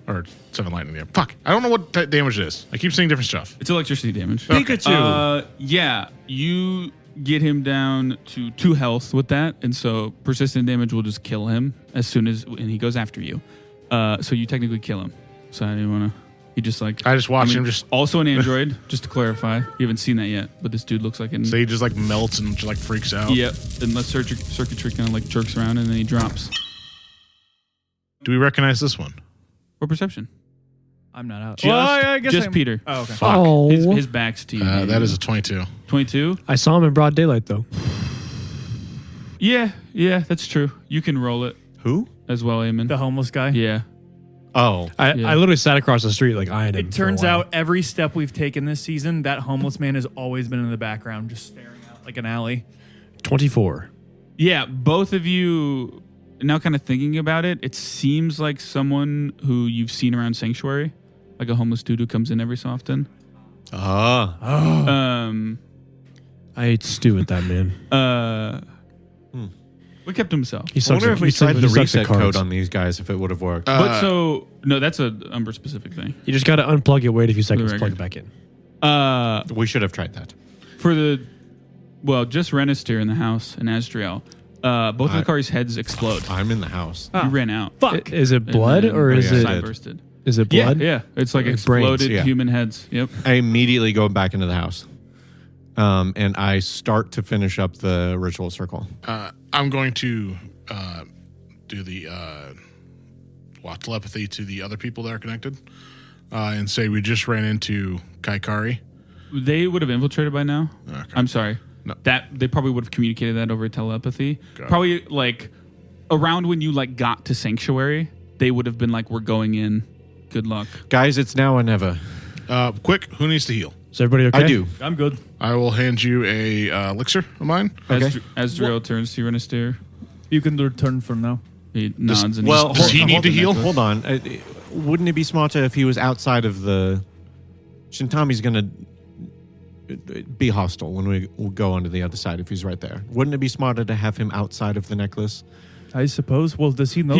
Or 7 lightning damage. Fuck. I don't know what damage it is. I keep saying different stuff.
It's electricity damage.
Pikachu.
Yeah, you get him down to 2 health with that, and so persistent damage will just kill him as soon as and he goes after you. So you technically kill him. So I didn't want to. He just like
I just watched him just...
also an android. Just to clarify, you haven't seen that yet, but this dude looks like an.
So he just like melts and just like freaks out.
Yep. Unless circuitry kind of like jerks around and then he drops.
Do we recognize this one?
Or perception.
I'm not out.
Just,
I guess
just
I'm-
Peter.
Oh, okay.
Oh.
His back's to you.
That is a 22.
22.
I saw him in broad daylight, though.
Yeah, that's true. You can roll it
Who?
as well, Eamon.
The homeless guy.
Yeah.
Oh.
I
Yeah.
literally sat across the street like eyeing him.
It
for a
turns
while.
out every step we've taken this season, that homeless man has always been in the background, just staring out like an alley.
24.
Yeah, both of you, now kind of thinking about it, it seems like someone who you've seen around Sanctuary, like a homeless dude who comes in every so often.
Ah.
I ate stew with that man.
We kept himself.
He
I
sucks
wonder
at-
if we
he sucks-
tried
he
the
sucks at
reset code
cards.
on these guys, if it would have worked.
But so, no, that's a Umber specific thing.
You just got to unplug it, wait a few seconds,
the
plug
record.
it back in.
We should have tried that.
For the, well, just Renister in the house and Asdriel, both of the Kari's heads explode.
I'm in the house.
You ran out.
Fuck.
Is it blood
And then
or is
yeah,
it
side
bursted.
is it blood?
Yeah. It's like
Like
exploded
brains,
yeah.
human heads. Yep.
I immediately go back into the house. And I start to finish up the ritual circle.
I'm going to do the telepathy to the other people that are connected and say we just ran into Kari.
They would have infiltrated by now.
Okay.
I'm sorry.
No.
That they probably would have communicated that over telepathy.
Got it.
Probably like around when you like got to Sanctuary, they would have been like, "We're going in. Good luck."
Guys, it's now or never.
Quick, who needs to heal?
Is everybody okay?
I do.
I'm good.
I will hand you a elixir of mine.
Okay.
Asdriel turns to Renister.
You can return for now.
He nods and
well,
he's
does he need to heal?
Hold on. Wouldn't it be smarter if he was outside of the... Shintami's going to be hostile when we go onto the other side if he's right there. Wouldn't it be smarter to have him outside of the necklace?
I suppose. Well, does he know?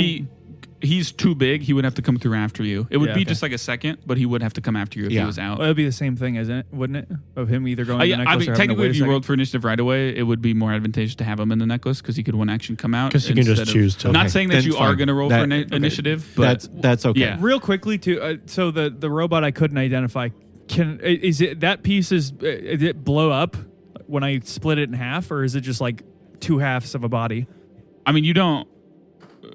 He's too big. He would have to come through after you. It would
Yeah,
be
okay.
just like a second, but he would have to come after you if he
Yeah.
was out.
Well, it'd be the same thing, isn't it? Wouldn't it? Of him either going to the
Yeah,
necklace
I
or
mean,
having to
technically,
wait
if
a
you
second?
rolled for initiative right away, it would be more advantageous to have him in the necklace because he could one action come out.
'Cause he can just
instead of-
choose to.
Not
Okay,
saying that
then
you are
fine.
going to roll
That-
for
okay.
initiative, but
That's okay.
yeah.
Real quickly, too. So the robot I couldn't identify. Is it that piece is? Did it blow up when I split it in half, or is it just like two halves of a body?
I mean, you don't.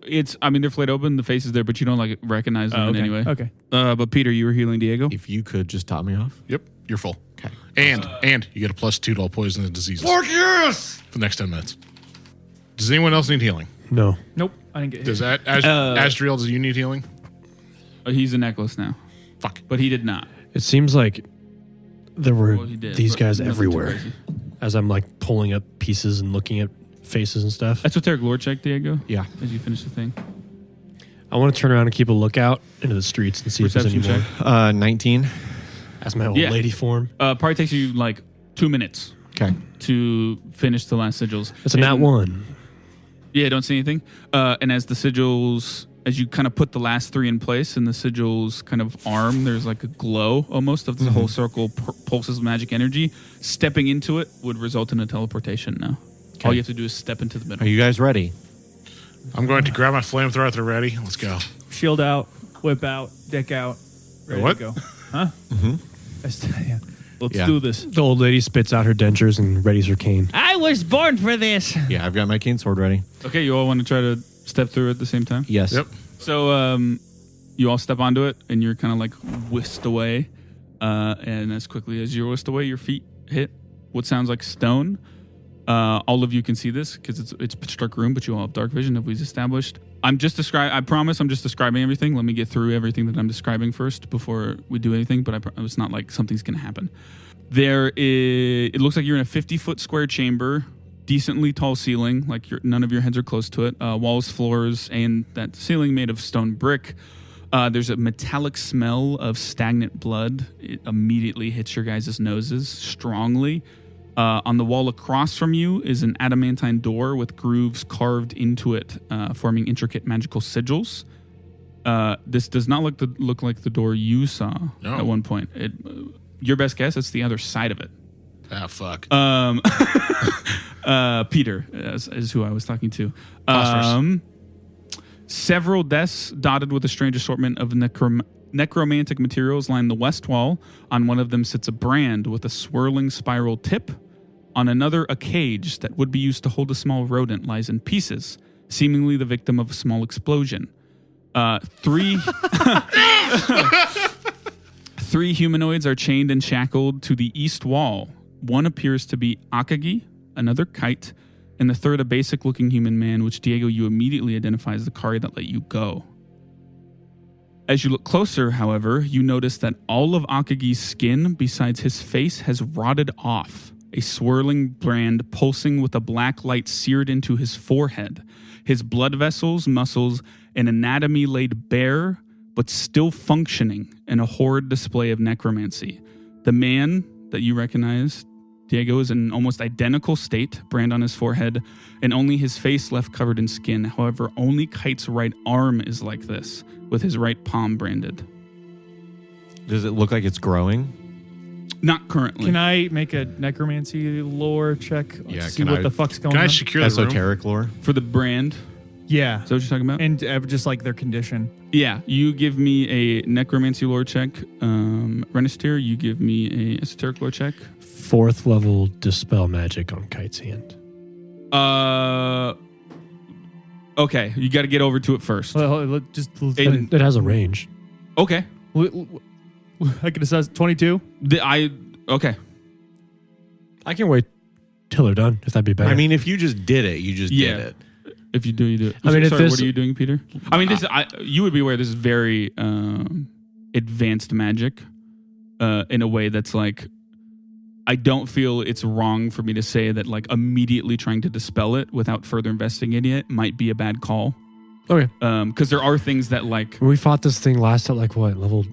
They're flayed open. The face is there, but you don't like recognize them in
okay.
any way.
Okay.
But Peter, you were healing Diego.
If you could just top me off.
Yep, you're full.
Okay.
And you get a +2 to all poison and diseases
yes!
for the next 10 minutes. Does anyone else need healing?
No.
Nope. I didn't get hit.
Does Asdriel, do you need healing?
He's a necklace now,
Fuck.
but he did not.
It seems like there were
Well, he did,
these
but
guys
nothing too
everywhere
crazy.
as I'm like pulling up pieces and looking at faces and stuff.
Esoteric lore check, Diego.
Yeah.
As you finish the thing.
I want to turn around and keep a lookout into the streets and see if
Perception
there's any more.
19.
As my old
Yeah.
lady form.
Probably takes you like 2 minutes
Okay.
to finish the last sigils.
It's a nat
And-
one.
Yeah, don't see anything. And as the sigils, as you kind of put the last 3 in place, and the sigils kind of arm, there's like a glow almost of the whole circle pulses of magic energy. Stepping into it would result in a teleportation now. All you have to do is step into the middle.
Are you guys ready?
I'm going to grab my flamethrower at the ready. Let's go.
Shield out, whip out, deck out, ready
What?
to go. Huh? Yeah. Let's
Yeah.
do this.
The old lady spits out her dentures and readies her cane.
I was born for this.
Yeah, I've got my cane sword ready.
Okay, you all want to try to step through at the same time?
Yes.
Yep.
So you all step onto it, and you're kind of like whisked away. And as quickly as you're whisked away, your feet hit what sounds like stone. All of you can see this because it's a pitch dark room, but you all have dark vision, as we've established. I promise I'm just describing everything. Let me get through everything that I'm describing first before we do anything, but it's not like something's going to happen. It looks like you're in a 50-foot square chamber, decently tall ceiling, like none of your heads are close to it. Walls, floors, and that ceiling made of stone brick. There's a metallic smell of stagnant blood. It immediately hits your guys' noses strongly. On the wall across from you is an adamantine door with grooves carved into it, forming intricate magical sigils. This does not look like the door you saw
No.
at one point. Your best guess, it's the other side of it.
Ah, fuck.
Peter is who I was talking to.
Phosphorus.
Several desks dotted with a strange assortment of necromantic materials line the west wall. On one of them sits a brand with a swirling spiral tip. On another, a cage that would be used to hold a small rodent lies in pieces, seemingly the victim of a small explosion. Three humanoids are chained and shackled to the east wall. One appears to be Akagi, another Kite, and the third a basic-looking human man, which, Diego, you immediately identify as the Kari that let you go. As you look closer, however, you notice that all of Akagi's skin, besides his face, has rotted off, a swirling brand pulsing with a black light seared into his forehead. His blood vessels, muscles, and anatomy laid bare, but still functioning in a horrid display of necromancy. The man that you recognize, Diego, is in an almost identical state, brand on his forehead, and only his face left covered in skin. However, only Kite's right arm is like this, with his right palm branded.
Does it look like it's growing?
Not currently.
Can I make a necromancy lore check?
Yeah,
See
can
what
I-
the fuck's going
Can I
on?
secure the room?
Esoteric lore?
For the brand?
Yeah.
Is that what you're talking about?
And just like their condition.
Yeah, you give me a necromancy lore check. Renister, you give me a esoteric lore check.
4th level dispel magic on Kite's hand.
Okay, you got to get over to it first.
Well,
And-
It has a range.
Okay.
I can assess 22.
Okay.
I can wait till they're done, if that'd be better.
I mean, if you just did it, you just
Yeah.
did it.
If you do, you do it.
I mean, if
Sorry,
this-
what are you doing, Peter? I mean, you would be aware this is very advanced magic in a way that's like, I don't feel it's wrong for me to say that like immediately trying to dispel it without further investigating it might be a bad call.
Okay.
Because there are things that like,
When we fought this thing last at like what, level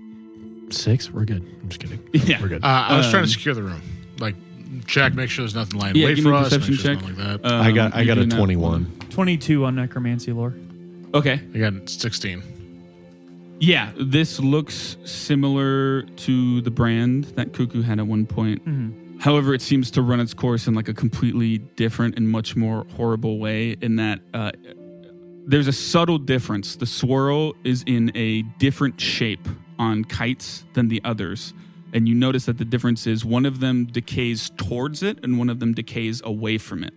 6? We're good. I'm just kidding.
yeah.
We're good.
I was trying to secure the room. Like, check, make sure there's nothing lying
Yeah,
wait
give
for
me a
us. Make
perception
sure there's
check.
nothing like that.
I got
you're
a
doing that
21.
22 on necromancy lore.
Okay.
I got 16.
Yeah, this looks similar to the brand that Cuckoo had at one point. However, it seems to run its course in like a completely different and much more horrible way in that there's a subtle difference. The swirl is in a different shape on Kites than the others. And you notice that the difference is one of them decays towards it and one of them decays away from it.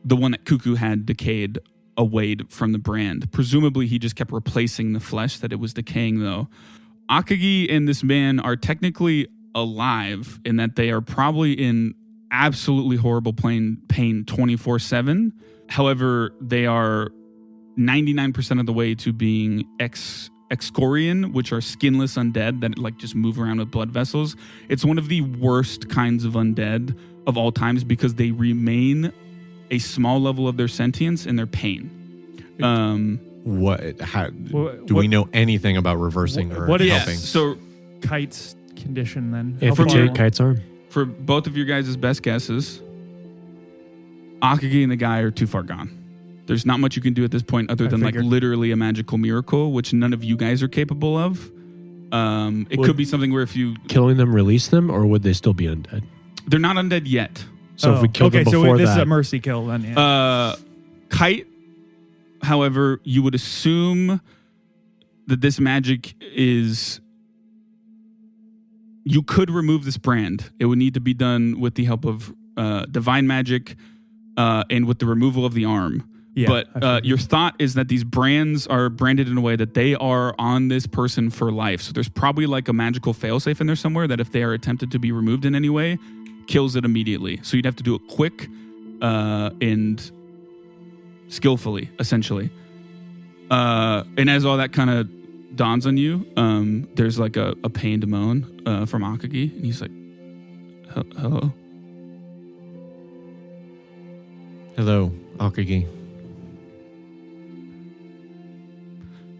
The one that Cuckoo had decayed away from the brand. Presumably, he just kept replacing the flesh that it was decaying, though. Akagi and this man are technically alive in that they are probably in absolutely horrible pain 24/7. However, they are 99% of the way to being excorian, which are skinless undead that like just move around with blood vessels. It's one of the worst kinds of undead of all times because they remain a small level of their sentience and their pain.
What? How,
What-
do we know anything about reversing or
what is-
helping?
So
Kite's condition then. How far
Amputate
along?
Kite's arm.
for both of your guys' best guesses, Akagi and the guy are too far gone. There's not much you can do at this point other
I
than
figured.
like literally a magical miracle, which none of you guys are capable of. It could be something where if you,
Killing them release them, or would they still be undead?
they're not undead yet.
So if we killed them
so
before
this is a
that,
mercy kill then. Yeah.
Kite, however, you would assume that this magic is. You could remove this brand. It would need to be done with the help of divine magic and with the removal of the arm.
Yeah, I
But
figured.
your thought is that these brands are branded in a way that they are on this person for life. So there's probably like a magical failsafe in there somewhere that if they are attempted to be removed in any way, kills it immediately. So you'd have to do it quick and skillfully, essentially. And as all that kind of dawns on you, there's like a pained moan from Akagi, and he's like, "Hello."
Hello, Akagi.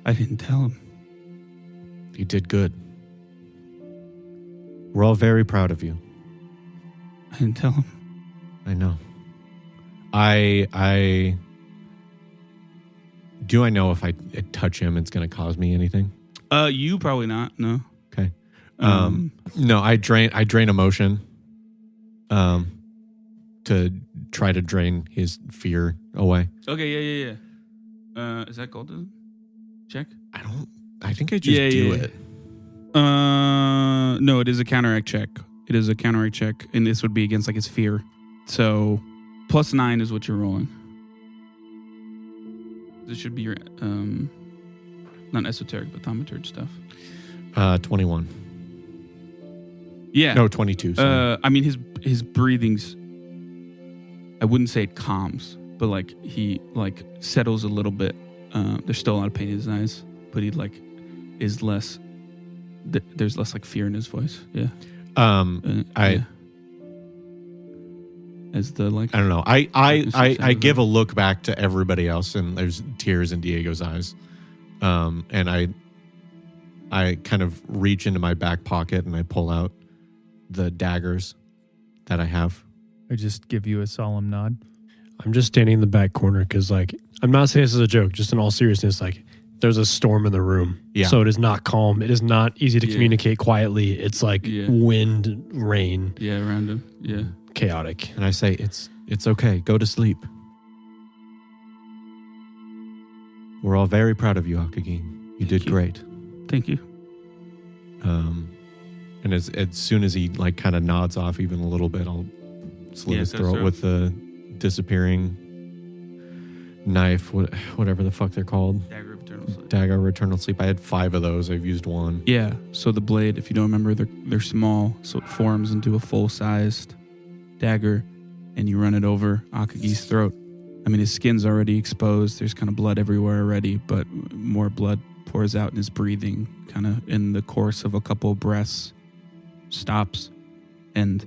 I didn't tell him.
You did good. We're all very proud of you.
I didn't tell him.
I know. I do I know if I touch him it's going to cause me anything?
You probably not. No.
Okay. No, I drain emotion to try to drain his fear away.
Okay. Yeah. Is that cultism? Check.
I think I just do it.
No, it is a counteract check. It is a counteract check, and this would be against like his fear. So, +9 is what you're rolling. This should be your not esoteric, but thaumaturge stuff.
21.
Yeah.
No, 22. Sorry.
I mean his breathing's. I wouldn't say it calms. but like he like settles a little bit. There's still a lot of pain in his eyes, but he like is less. There's less like fear in his voice. Yeah. As the like,
I don't know. I give a look back to everybody else, and there's tears in Diego's eyes. And I kind of reach into my back pocket and I pull out the daggers that I have.
I just give you a solemn nod.
I'm just standing in the back corner because, like, I'm not saying this as a joke. Just in all seriousness, like, there's a storm in the room.
Yeah.
So it is not calm. It is not easy to communicate quietly. It's like wind, rain.
Yeah, around him. Yeah.
Chaotic.
And I say, it's okay. Go to sleep. We're all very proud of you, Akagi. You did great.
Thank you.
And as soon as he like kind of nods off even a little bit, I'll slit his throat with the disappearing knife, whatever the fuck they're called.
Dagger of Eternal Sleep.
Dagger of Eternal Sleep. I had 5 of those. I've used 1.
Yeah. So the blade, if you don't remember, they're small, so it forms into a full-sized dagger, and you run it over Akagi's throat. I mean, his skin's already exposed. There's kind of blood everywhere already, but more blood pours out in his breathing, kind of in the course of a couple of breaths, stops, and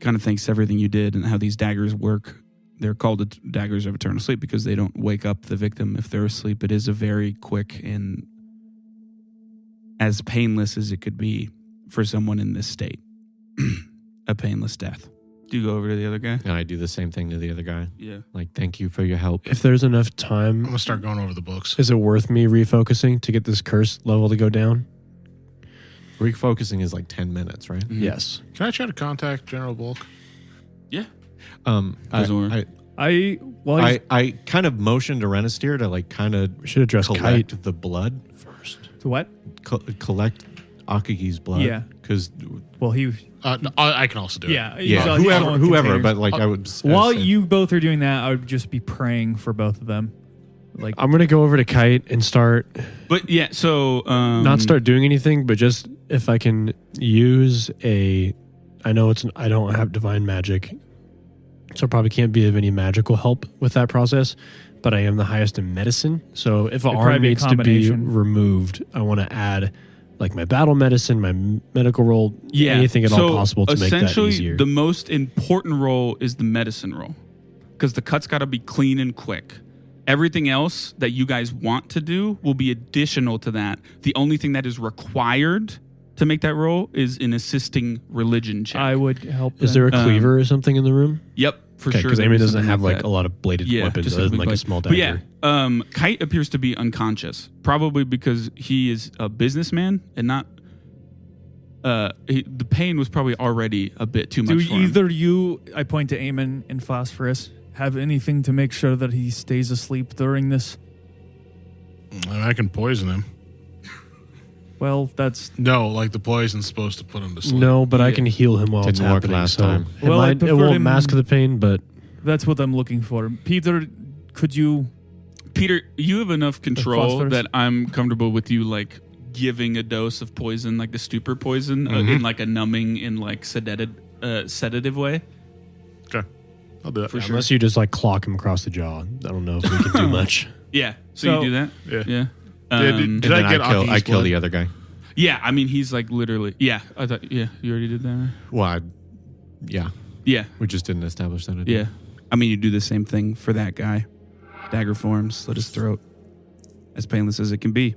kind of thanks to everything you did and how these daggers work. They're called daggers of eternal sleep because they don't wake up the victim if they're asleep. It is a very quick and as painless as it could be for someone in this state. A painless death. Do you go over to the other guy?
And I do the same thing to the other guy.
Yeah.
Like, thank you for your help.
If there's enough
I'm
time,
gonna start going over the books.
is it worth me refocusing to get this curse level to go down?
Refocusing is like 10 minutes, right?
Mm-hmm.
Yes.
Can I try to contact General Bulk?
Yeah.
I kind of motioned to Renisteer to like kind of
We should address
collect
Kite
the blood.
first.
To what?
Collect Akagi's blood.
Yeah.
Because
Well, he.
No, I can also do it.
Yeah.
yeah,
he's on
whoever.
containers.
But like I would.
While
say-
you both are doing that, I would just be praying for both of them. Like,
I'm going to go over to Kite and start,
But yeah, so
not start doing anything, but just if I can use I know I don't have divine magic, so I probably can't be of any magical help with that process, but I am the highest in medicine. So if an
It'd probably
arm
be a
needs to be
combination.
removed, I want to add like my battle medicine, my medical roll, anything at all possible to make that
essentially,
easier.
the most important role is the medicine roll because the cut's got to be clean and quick. Everything else that you guys want to do will be additional to that. The only thing that is required to make that roll is an assisting religion check.
I would help.
Is there a cleaver or something in the room?
Yep, for sure.
Because
there
Amy
is
doesn't
something
have like
that.
a lot of bladed weapons
just
other than
big
like a
blade.
small
But
dagger.
yeah, Kite appears to be unconscious, probably because he is a businessman and not. The pain was probably already a bit too
Do
much for him.
either you, I point to Eamon and Phosphorus, have anything to make sure that he stays asleep during this?
I can poison him.
Well, that's
No, like the poison's supposed to put him to sleep.
No, but I
Yeah.
can heal him while it's
Didn't work
happening.
last
so
time.
It,
Well, I
might, it
preferred
won't
him-
mask the pain, but
that's what I'm looking for. Peter, could you?
Peter, you have enough control
phosphorus?
that I'm comfortable with you, like giving a dose of poison, like the stupor poison, in like a numbing, in like sedative way.
Okay, I'll do it.
For sure.
unless you just like clock him across the jaw, I don't know if we can do much.
Yeah. So
So-
you do that.
Yeah.
Yeah.
Did
Um,
I
and
get
then I
Aki's
kill
blood?
the other guy.
yeah. I mean, he's like literally. Yeah. I thought. Yeah. You already did that. Right?
Well, yeah.
Yeah.
We just didn't establish that.
Yeah. I mean, you do the same thing for that guy. Dagger forms, slit his throat. As painless as it can be.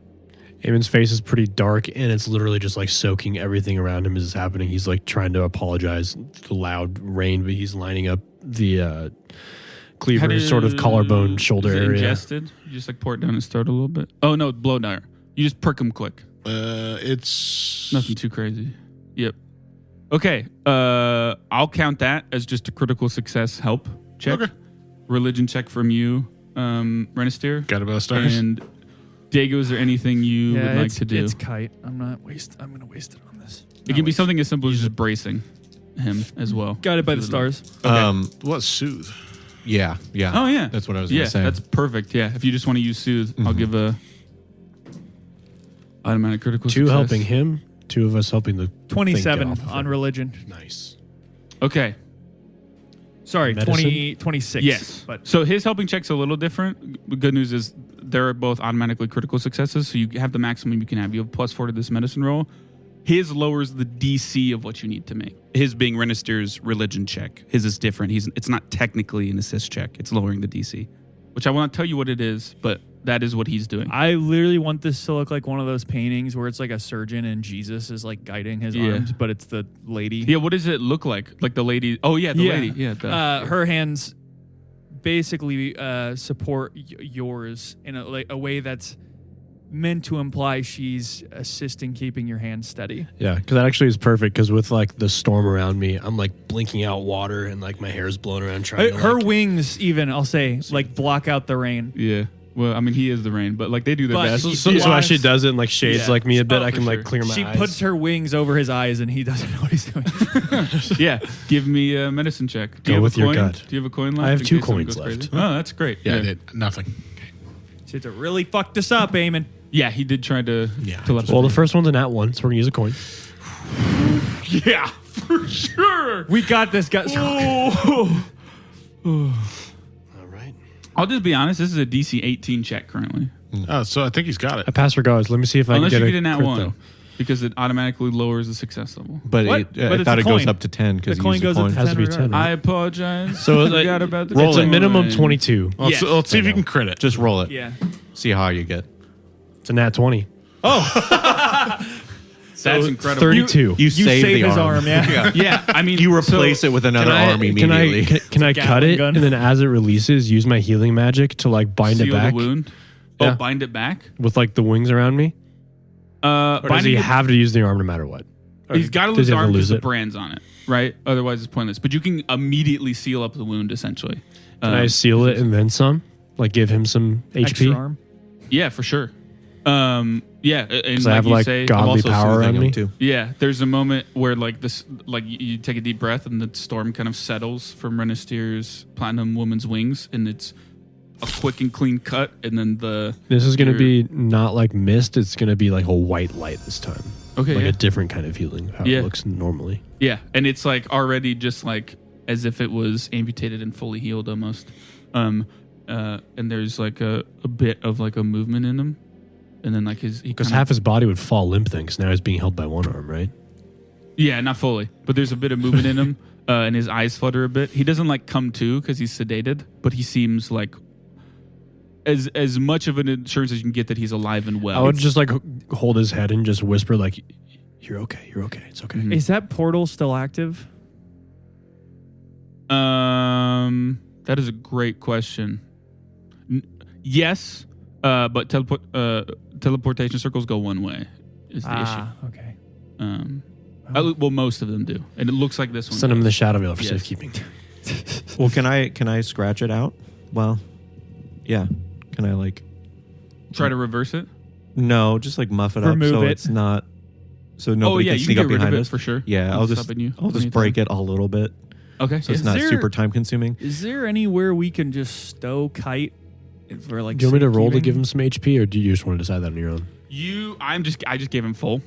Eamon's face is pretty dark, and it's literally just like soaking everything around him as it's happening. He's like trying to apologize to the loud rain, but he's lining up the cleaver, sort of collarbone, shoulder
is it
area.
ingested? You just like pour it down his throat a little bit. Oh no, blow dyer. You just perk him quick.
It's
Nothing too crazy. Yep. Okay. I'll count that as just a critical success help check.
Okay.
Religion check from you, Renisteer.
Got about stars.
And Diego, is there anything you would like to do?
It's Kite. I'm going to waste it on this.
It can be something as simple as just bracing him as well.
Guided by the stars.
What soothe?
Yeah.
Oh yeah,
That's what I was going
yeah.
to say.
That's perfect. Yeah, if you just want to use soothe, I'll give a automatic critical.
Two
success.
helping him, two of us helping the
27
thing get off of
on
him.
religion.
Nice.
Okay.
Sorry,
medicine?
26.
Yes.
But
So his helping check's a little different. The good news is they're both automatically critical successes, so you have the maximum you can have. You have +4 to this medicine roll. His lowers the DC of what you need to make. His being Renister's religion check. His is different. It's not technically an assist check. It's lowering the DC, which I won't tell you what it is, but that is what he's doing.
I literally want this to look like one of those paintings where it's like a surgeon and Jesus is like guiding his arms, but it's the lady.
Yeah, what does it look like? Like the lady? Oh, yeah, the lady. Yeah,
her hands basically support yours in a way that's meant to imply she's assisting keeping your hand steady.
Yeah, because that actually is perfect. Because with like the storm around me, I'm like blinking out water and like my hair's blowing around. Trying to,
her wings, even I'll say, like block out the rain.
Yeah. Well, I mean, he is the rain, but like they do their
But
best.
he-
so as she does it and like shades
Yeah.
like me a bit,
Oh,
I can
for
like
sure.
clear my
She
eyes.
puts her wings over his eyes and he doesn't know what he's doing.
Yeah, give me a medicine check. Do
Go
you have
with
a
your
coin?
gut.
Do you have a coin left?
I have
in
2
case someone
coins
goes
left.
crazy? Oh, that's great.
Yeah, I did. Nothing.
Shit, to really fuck this up, Eamon.
Yeah, he did try to.
Yeah,
telepathy.
Well, the first one's a nat 1, so we're gonna use a coin.
Yeah, for sure.
We got this, guys.
All right.
I'll just be honest. This is a DC 18 check currently,
Oh, so I think he's got
I
it.
pass regards. Let me see if I
unless
can
you
get
get a nat
crit,
1,
though.
because it automatically lowers the success level.
But,
What?
I
But it's
thought
a
it goes
coin.
up to 10 because
The
you
coin
use
goes
a
up
coin.
to
Has to be
10.
10, right?
I apologize.
So
I
like,
forgot about the
it's a
coin.
minimum 22.
Well,
Yes.
let's see if
I
you
know.
can crit it.
Just roll it.
Yeah.
See how you get.
It's a nat 20.
That's incredible.
32.
You save the
his
arm.
arm, yeah.
Yeah, I mean,
You replace it with another arm immediately.
Can I cut
Gatling
it
gun.
and then as it releases, use my healing magic to like bind
seal
it back
the wound.
Yeah.
Oh, bind it back.
with like the wings around me? Or does
Binding
he
it-
have to use the arm no matter what?
He's got to
Does
lose
he
the
have to
arm because
lose
the
it?
brand's on it, right? Otherwise, it's pointless. But you can immediately seal up the wound, essentially.
Can I seal it and then some? Like give him some
Extra
HP?
arm.
Yeah, for sure. Yeah, and
Because
like
I have
you
like
say,
godly
also
power
soothing
around
him
me.
too.
yeah, there's a moment where like this, like you take a deep breath and the storm kind of settles from Renister's platinum woman's wings, and it's a quick and clean cut, and then
This is going to
your-
be not like mist. It's going to be like a white light this time.
Okay,
Like
yeah.
a different kind of healing, how
Yeah.
it looks normally.
Yeah, and it's like already just like as if it was amputated and fully healed almost. And there's like a bit of like a movement in him, and then like he
Because
kinda-
half his body would fall limp then, because now he's being held by one arm, right?
Yeah, not fully, but there's a bit of movement in him, and his eyes flutter a bit. He doesn't like come to because he's sedated, but he seems like as much of an assurance as you can get that he's alive and well.
I would just like hold his head and just whisper like, "You're okay. You're okay. It's okay."
Mhm.
Is that portal still active?
That is a great question. Yes, but teleportation circles go one way. Is the
Okay.
issue? Well, most of them do, and it looks like this one.
Send him in the
does.
shadow veil for
Yes.
safekeeping.
Well, can I scratch it out? Well, yeah. Can I like
Try to reverse it.
no, just like muff it
Remove
up so
it.
it's not so nobody
yeah,
can
you
sneak
can
up
get rid
behind
of it
us
for sure.
Yeah,
I'm
I'll just
stopping you
break
anytime.
it a little bit
Okay.
so it's
Is
not
there-
super time consuming.
Is there anywhere we can just stow Kite for like?
Do you want me to roll to
safekeeping?
give him some HP, or do you just want to decide that on your own?
I just gave him full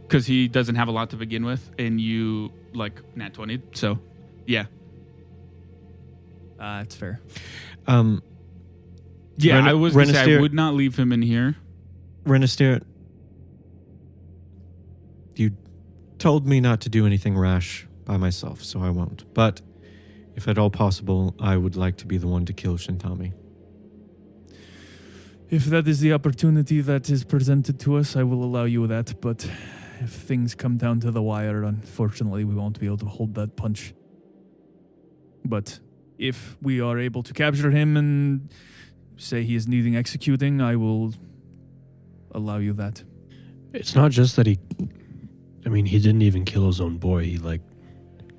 because he doesn't have a lot to begin with, and you like nat 20. So, yeah,
It's fair.
yeah. I was gonna say I
Renister-
would not leave him in here.
Renister, you told me not to do anything rash by myself, so I won't. But if at all possible, I would like to be the one to kill Shintami.
If that is the opportunity that is presented to us, I will allow you that. But if things come down to the wire, unfortunately, we won't be able to hold that punch. But if we are able to capture him and say he is needing executing, I will allow you that.
It's not just that he didn't even kill his own boy. He like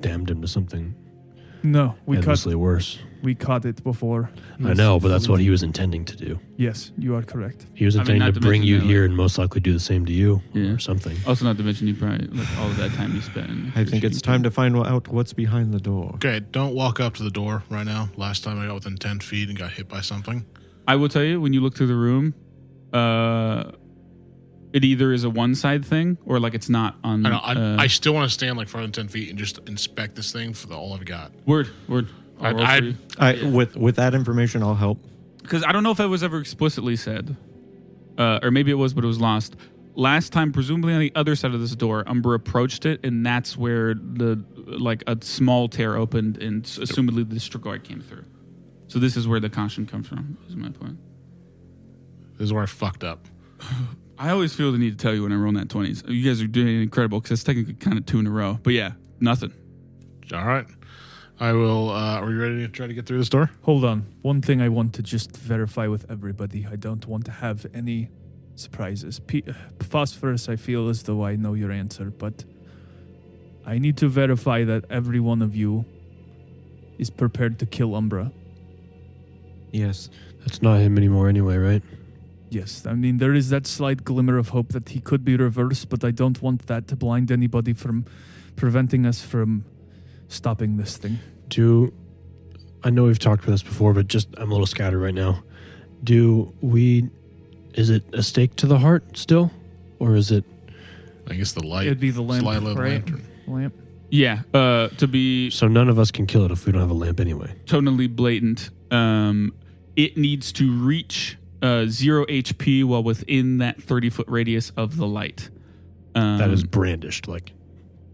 damned him to something
No, we
endlessly worse.
caught it before.
I know, but that's what he was intending to do.
Yes, you are correct.
He was
I mean,
intending
not
to
to
bring
mention
you
that,
here
like-
and most likely do the same to you
Yeah.
or something.
Also, not to mention you probably like all of that time you spent.
I think it's time to find out what's behind the door.
Okay, don't walk up to the door right now. Last time I got within 10 feet and got hit by something.
I will tell you when you look through the room, it either is a one side thing or like it's not on.
I know. I still want to stand like farther than 10 feet and just inspect this thing for all I've got.
Word. I'll roll for you.
With that information, I'll help.
Because I don't know if it was ever explicitly said, or maybe it was, but it was lost. Last time, presumably on the other side of this door, Umbra approached it, and that's where a small tear opened, and assumedly the Strigoi came through. So this is where the caution comes from, is my point.
This is where I fucked up.
I always feel the need to tell you when I roll nat 20s. You guys are doing incredible, because it's technically kind of 2 in a row. But yeah, nothing.
All right. I will. Are you ready to try to get through this door?
Hold on. One thing I want to just verify with everybody. I don't want to have any surprises. Phosphorus, I feel as though I know your answer, but I need to verify that every one of you is prepared to kill Umbra.
Yes.
That's not him anymore anyway, right?
Yes, I mean, there is that slight glimmer of hope that he could be reversed, but I don't want that to blind anybody from preventing us from stopping this thing.
I know we've talked about this before, but I'm a little scattered right now. Is it a stake to the heart still? Or is it?
I guess the light.
It'd be the lamp,
Sly lit
right?
lantern.
Lamp.
Yeah, to be
So none of us can kill it if we don't have a lamp anyway.
totally blatant, it needs to reach 0 HP while within that 30-foot radius of the light.
That is brandished,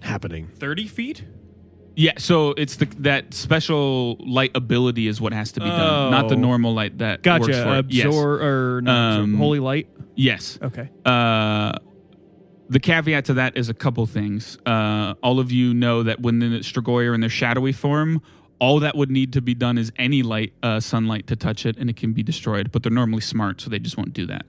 happening.
30 feet?
Yeah, so it's that special light ability is what has to be done, not the normal light that works for
Gotcha.
it. Yes.
Or not absorb, holy light?
Yes.
Okay.
The caveat to that is a couple things. All of you know that when the Strigoi are in their shadowy form, all that would need to be done is any light, sunlight to touch it, and it can be destroyed. But they're normally smart, so they just won't do that.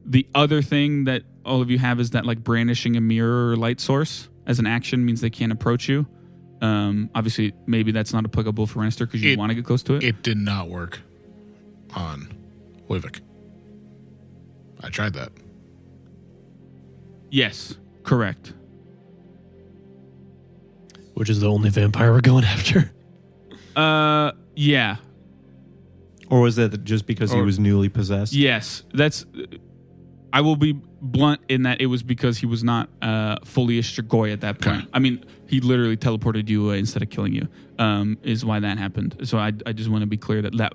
The other thing that all of you have is that brandishing a mirror or light source as an action means they can't approach you. Obviously, maybe that's not applicable for Renister because you want to get close to it.
It did not work on Hoivik. I tried that.
Yes, correct.
Which is the only vampire we're going after.
Yeah.
Or was that just because he was newly possessed?
Yes, I will be blunt in that it was because he was not fully a Strigoi at that point.
Okay.
I mean, he literally teleported you away instead of killing you, is why that happened. So I just want to be clear that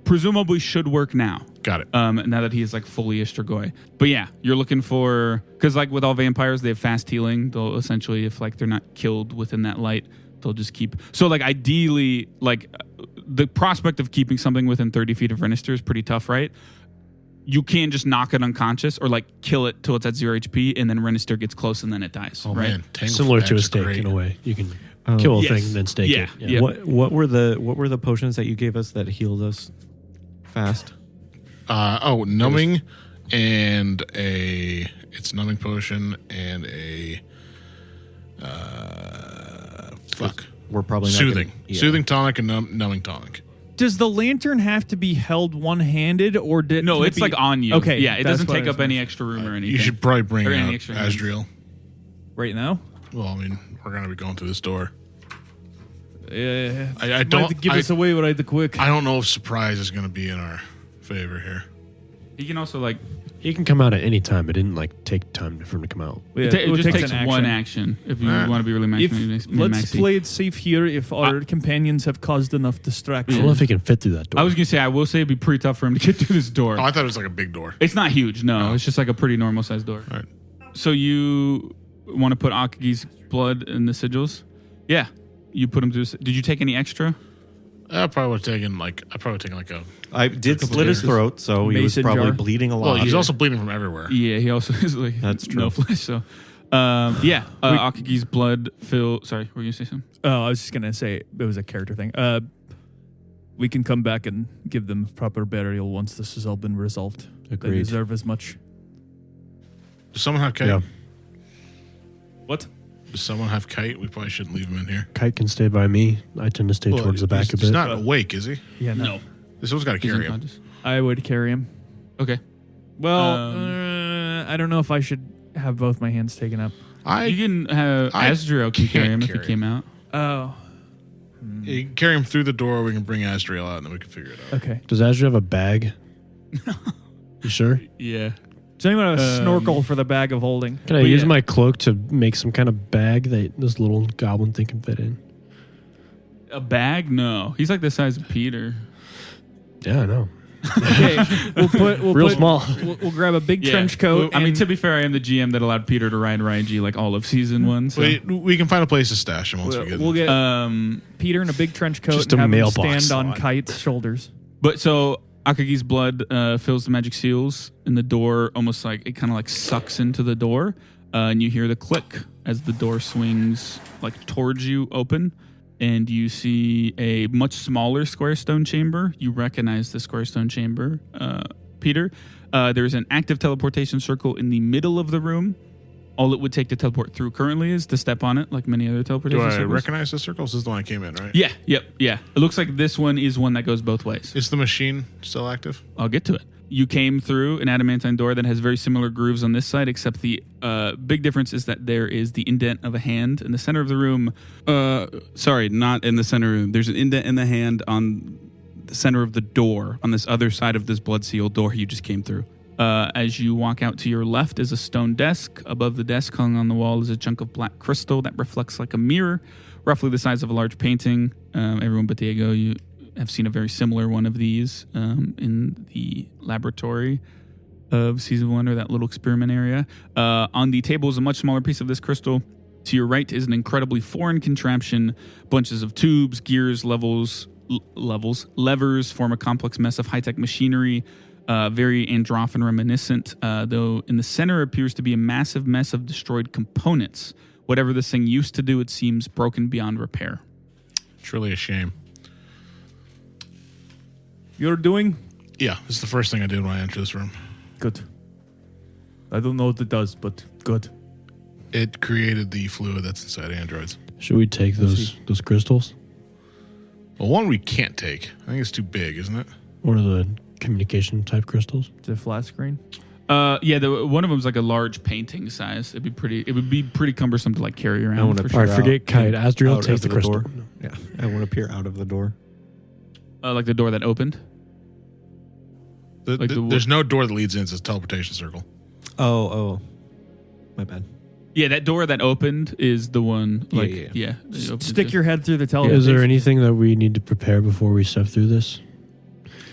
presumably should work now.
Got it.
Now that he is fully a Strigoi. But yeah, you're looking for, because with all vampires, they have fast healing. They'll essentially, if they're not killed within that light, they'll just keep. So ideally, the prospect of keeping something within 30 feet of Renister is pretty tough, right? You can just knock it unconscious or kill it till it's at 0 HP, and then Renister gets close and then it dies.
Oh
right?
man, Tangle
Similar to a
Bags are
stake
great.
in a way. You can kill a
Yes.
thing and then stake
Yeah.
it.
Yeah.
What were the potions that you gave us that healed us fast?
Numbing and it's numbing potion and a
We're probably not
soothing.
gonna- yeah.
Soothing tonic and numbing tonic.
Does the lantern have to be held one-handed, or did
No,
can it
it's
be-
on you.
Okay,
Yeah, it
that's
doesn't
what I
take
was
up any
wondering.
extra room or anything.
You should probably bring
Or any
out
extra hands.
Asdriel.
right now?
Well, I mean, we're gonna be going through this door.
Yeah,
I
might
don't-
have to give
I-
us away right the quick.
I don't know if surprise is gonna be in our favor here.
He can also
He can come out at any time. It didn't take time for him to come out.
Yeah,
it just
takes
takes
an
one action if you
Alright.
want to be really
If, let's
maxi.
play it safe here. If our companions have caused enough
I
distraction,
don't know if he can fit through that door.
I was gonna say I will say it'd be pretty tough for him to get through this door.
Oh, I thought it was a big door.
It's not huge. No, it's just a pretty normal sized door.
All right.
So you want to put Akagi's blood in the sigils? Yeah, you put him through. Did you take any extra?
I probably would have taken a.
I did split his throat, so he was
Mason
probably
jar.
bleeding a
Well,
lot.
he's also bleeding from everywhere.
Yeah, he also is
That's true.
no flesh. So, Akagi's blood fill. Sorry, were you gonna say something?
I was just gonna say it was a character thing. We can come back and give them proper burial once this has all been resolved. They
Agreed.
deserve as much.
Does someone have kite?
Yeah.
What?
Does someone have kite? We probably shouldn't leave him in here.
Kite can stay by me. I tend to stay towards the back a
He's
bit.
not awake, is he?
Yeah, no.
Someone's got to
He's
carry him.
unconscious.
I would carry him.
Okay.
Well,
Um,
I don't know if I should have both my hands taken up.
You can have
I
Asdriel can carry him if
can't
he came out.
Oh,
You can carry him through the door. We can bring Asdriel out, and then we can figure it out.
okay.
Does Azure have a bag? You sure?
Yeah.
Does anyone have a snorkel for the bag of holding?
Can I
But
use
yeah.
my cloak to make some kind of bag that this little goblin thing can fit in?
A bag? No. He's like the size of Peter.
Yeah, I know.
Okay, we'll
Small.
We'll grab a big trench coat.
I mean, to be fair, I am the GM that allowed Peter to ride Raiji like all of season 1. So.
We can find a place to stash him once we get.
We'll get Peter in a big trench coat
Just
and
a
have him
mailbox
stand on
slot.
Kite's shoulders.
But so Akagi's blood fills the magic seals in the door, almost like it kind of like sucks into the door, and you hear the click as the door swings like towards you open, and you see a much smaller square stone chamber. You recognize the square stone chamber, Peter. There's an active teleportation circle in the middle of the room. All it would take to teleport through currently is to step on it, like many other
Do
teleportation
I
circles.
recognize the circles? This is the one I came in, right?
Yeah, yeah. It looks like this one is one that goes both ways.
Is the machine still active?
I'll get to it. You came through an adamantine door that has very similar grooves on this side, except the big difference is that there is the indent of a hand in the center of the room.
Sorry, not in the center room. There's an indent in the hand on the center of the door on this other side of this blood seal door you just came through.
As you walk out to your left is a stone desk. Above the desk, hung on the wall, is a chunk of black crystal that reflects like a mirror, roughly the size of a large painting. Everyone but Diego, you have seen a very similar one of these in the laboratory of season 1, or that little experiment area. On the table is a much smaller piece of this crystal. To your right is an incredibly foreign contraption. Bunches of tubes, gears, levers form a complex mess of high-tech machinery. Very Androphan reminiscent, though in the center appears to be a massive mess of destroyed components. Whatever this thing used to do, it seems broken beyond repair.
It's really a shame.
You're doing
Yeah, this is the first thing I did when I entered this room.
good. I don't know what it does, but good.
It created the fluid that's inside androids.
Should we take those crystals?
Well, one we can't take. I think it's too big, isn't it?
Or the communication type crystals?
Is it flat screen?
Yeah, one of them's like a large painting size. It would be pretty cumbersome to like carry around.
I wanna
for
All
sure.
right, forget Kite. Asdriel,
Out
take
of
the crystal.
door. Yeah, I want to peer out of the door.
Like the door that opened. Like
There's no door that leads in. It's a teleportation circle.
Oh, my bad.
Yeah, that door that opened is the one. Like,
Yeah.
that it opened
Stick
into.
your head through the television.
Is there anything that we need to prepare before we step through this?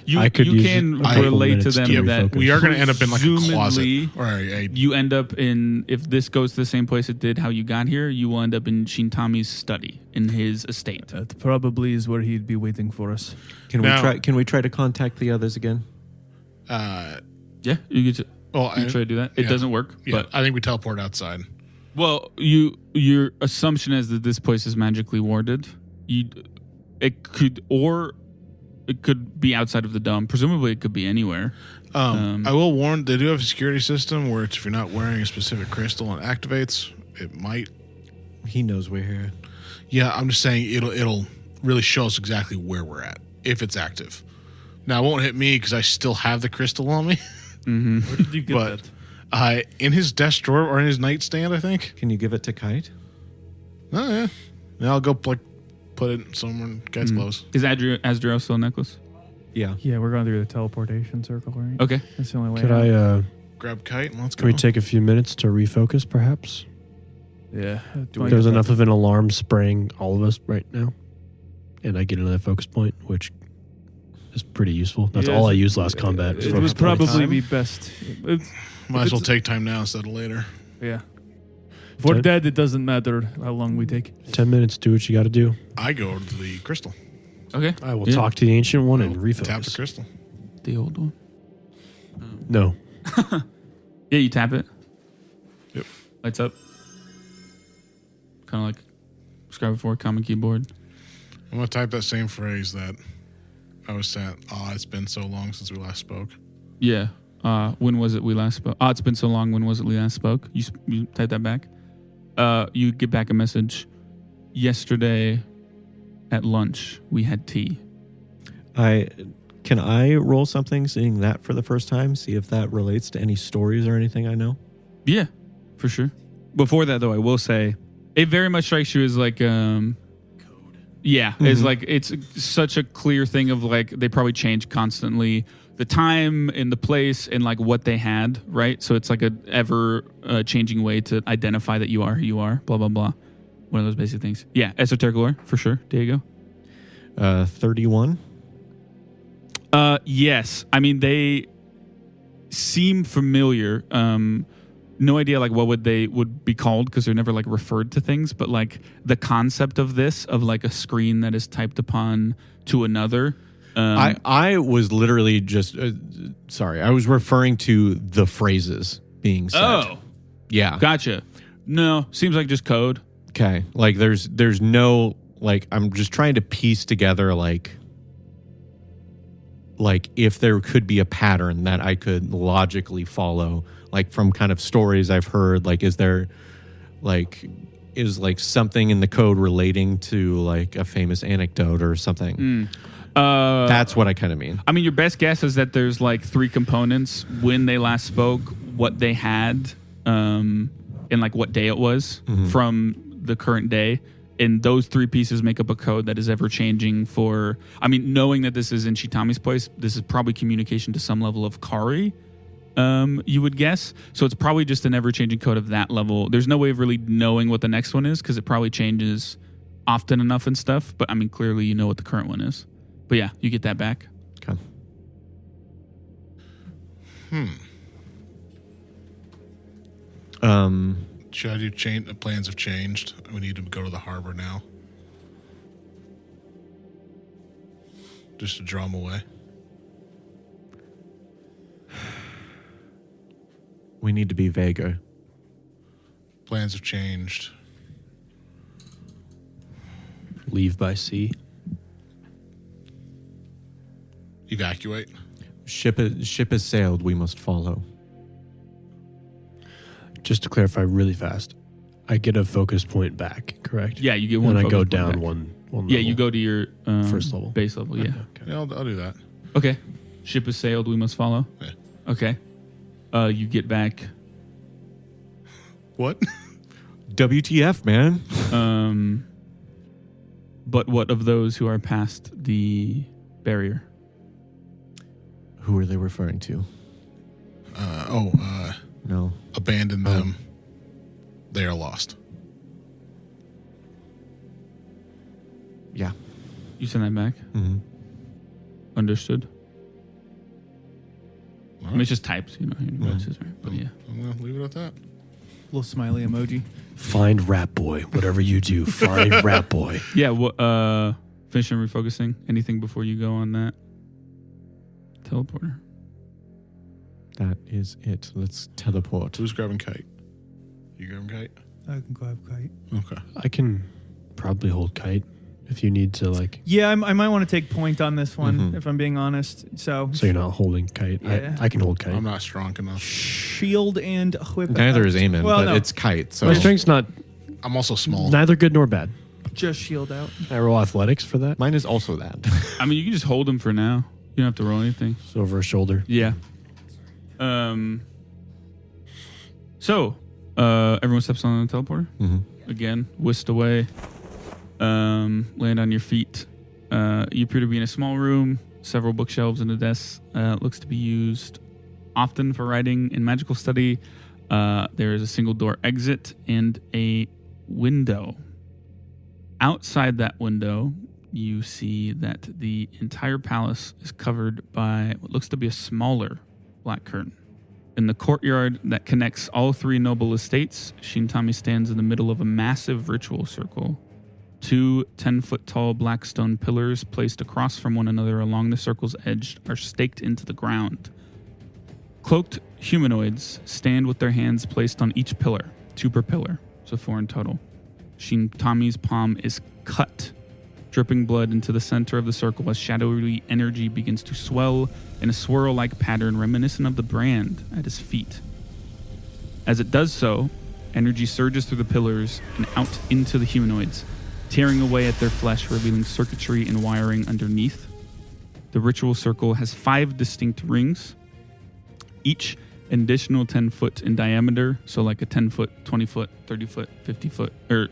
You
I could use
can
a couple
relate to
minutes
them
to
that
refocus.
We are going to end up in like a closet.
presumably
Or a
you end up in, if this goes to the same place it did how you got here, you will end up in Shintami's study in his estate.
That probably is where he'd be waiting for us.
Can we try to contact the others again?
Yeah, you could
well,
you try to do that. It
yeah.
doesn't work.
yeah,
But
I think we teleport outside.
well, your assumption is that this place is magically warded. It could be outside of the dome. Presumably, it could be anywhere.
I will warn, they do have a security system where it's, if you're not wearing a specific crystal and it activates, it might.
He knows we're here.
Yeah, I'm just saying it'll really show us exactly where we're at if it's active. Now, it won't hit me because I still have the crystal on me.
Where did you get
But
that?
in his desk drawer or in his nightstand, I think.
Can you give it to Kite?
Oh yeah. Now I'll go put it somewhere in Kite's clothes.
Is Asdriel still a necklace?
Yeah.
Yeah, we're going through the teleportation circle, right?
Okay.
That's the only way.
Could
out.
Grab Kite and let's go.
Can we take a few minutes to refocus, perhaps?
Yeah.
There's enough of an alarm spraying all of us right now. And I get another focus point, which is pretty useful. That's all I used last combat.
It
focus
would probably
points.
be best.
Might as well take time now instead of later.
Yeah. If we're
Okay.
dead, it doesn't matter how long we take.
10 minutes, do what you got to do.
I go to the crystal.
Okay.
I will
Yeah.
talk to the ancient one and
Tap the
refocus.
crystal.
The old one.
No.
Yeah, you tap it.
Yep.
Lights up. Kind of like described before, common keyboard.
I'm gonna type that same phrase that I was saying. Oh, it's been so long since we last spoke.
Yeah. When was it we last spoke? Oh, it's been so long. When was it we last spoke? You type that back. You get back a message. Yesterday at lunch, we had tea.
Can I roll something seeing that for the first time? See if that relates to any stories or anything I know?
Yeah, for sure. Before that, though, I will say it very much strikes you as like, yeah, it's like it's such a clear thing of like they probably change constantly the time and the place and like what they had, right? So it's like a ever changing way to identify that you are who you are. Blah blah blah. One of those basic things. Yeah, esoteric lore for sure. Diego.
31.
Yes. I mean, they seem familiar. No idea like what would be called because they're never like referred to things, but like the concept of this, of like a screen that is typed upon to another.
I was literally just sorry. I was referring to the phrases being said.
Oh,
yeah,
gotcha. No, seems like just code.
Okay, like there's no like I'm just trying to piece together like if there could be a pattern that I could logically follow, like from kind of stories I've heard. Like, is there like something in the code relating to like a famous anecdote or something? That's what I kind of mean.
I mean, your best guess is that there's like 3 components: when they last spoke, what they had, and like what day it was from the current day. And those 3 pieces make up a code that is ever changing for, I mean, knowing that this is in Shintami's place, this is probably communication to some level of Kari, you would guess. So it's probably just an ever changing code of that level. There's no way of really knowing what the next one is because it probably changes often enough and stuff. But I mean, clearly you know what the current one is. But yeah, you get that back.
Okay.
Should I do change? Plans have changed. We need to go to the harbor now. Just to draw them away.
We need to be vaguer.
Plans have changed.
Leave by sea.
Evacuate.
Ship has sailed. We must follow.
Just to clarify really fast, I get a focus point back, correct?
Yeah, you get one.
And I
focus
go
point
down
back.
one
Yeah,
level.
you go to your
First level.
base level. Yeah.
Yeah, I'll do that.
Okay. Ship has sailed. We must follow.
Yeah.
Okay. You get back.
What?
WTF, man?
But what of those who are past the barrier?
Who are they referring to? No.
Abandon them. They are lost.
Yeah.
You send that back.
Mm-hmm.
Understood.
All
I mean, it's just typed, you know. Right? But yeah.
I'm going to leave it at that.
Little smiley emoji.
Find Rat Boy. Whatever you do, find Rat Boy.
Yeah. Finish and refocusing. Anything before you go on that teleporter?
That is it. Let's teleport.
Who's grabbing Kite? You grabbing Kite?
I can grab Kite.
Okay.
I can probably hold Kite if you need to, like.
Yeah, I might want to take point on this one,
Mhm.
if I'm being honest. So
So you're not holding Kite.
Yeah.
I can hold Kite.
I'm not strong enough.
shield and whip.
Neither is Amen,
Well,
but
no.
it's Kite. So
My strength's not
I'm also small.
neither good nor bad.
Just shield out.
I roll athletics for that.
mine is also that.
I mean, you can just hold them for now. You don't have to roll anything.
It's over a shoulder.
Yeah. So, everyone steps on the teleporter.
Mm-hmm.
Again, whisked away. Land on your feet. You appear to be in a small room. Several bookshelves and a desk. Looks to be used often for writing and magical study. There is a single door exit and a window. Outside that window, you see that the entire palace is covered by what looks to be a smaller black curtain. In the courtyard that connects all 3 noble estates, Shintami stands in the middle of a massive ritual circle. 2 10-foot-tall black stone pillars placed across from one another along the circle's edge are staked into the ground. Cloaked humanoids stand with their hands placed on each pillar, 2 per pillar, so 4 in total. Shintami's palm is cut, dripping blood into the center of the circle as shadowy energy begins to swell in a swirl-like pattern reminiscent of the brand at his feet. As it does so, energy surges through the pillars and out into the humanoids, tearing away at their flesh, revealing circuitry and wiring underneath. The ritual circle has 5 distinct rings, each an additional 10 foot in diameter, so like a 10 foot, 20 foot, 30 foot, 50 foot, or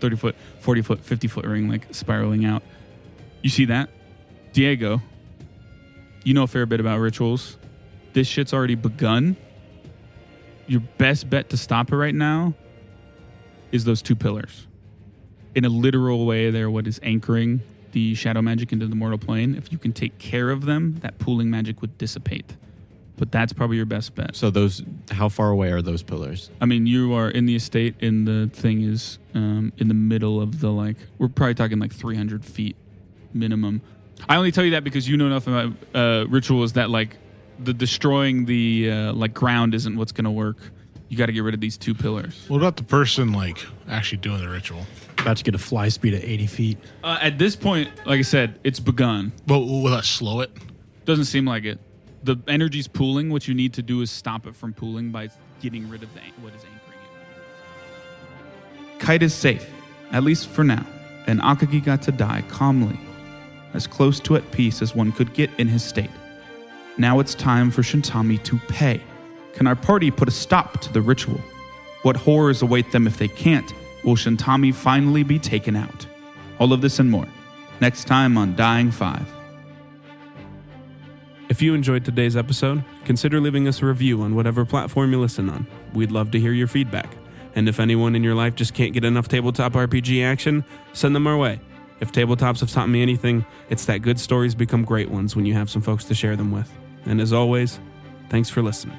30 foot, 40 foot, 50 foot ring, like spiraling out. You see that? Diego, you know a fair bit about rituals. This shit's already begun. Your best bet to stop it right now is those 2 pillars. In a literal way, they're what is anchoring the shadow magic into the mortal plane, if you can take care of them, that pooling magic would dissipate. But that's probably your best bet.
So those, how far away are those pillars?
I mean, you are in the estate, and the thing is in the middle of the, like, we're probably talking like 300 feet minimum. I only tell you that because you know enough about rituals that, like, the destroying the like ground isn't what's going to work. You got to get rid of these 2 pillars.
What about the person, like, actually doing the ritual?
About to get a fly speed at 80 feet.
At this point, like I said, it's begun.
But will that slow it?
Doesn't seem like it. The energy's pooling. What you need to do is stop it from pooling by getting rid of what is anchoring it. Kite is safe, at least for now, and Akagi got to die calmly, as close to at peace as one could get in his state. Now it's time for Shintami to pay. Can our party put a stop to the ritual? What horrors await them if they can't? Will Shintami finally be taken out? All of this and more, next time on Dying 5.
If you enjoyed today's episode, consider leaving us a review on whatever platform you listen on. We'd love to hear your feedback. And if anyone in your life just can't get enough tabletop RPG action, send them our way. If tabletops have taught me anything, it's that good stories become great ones when you have some folks to share them with. And as always, thanks for listening.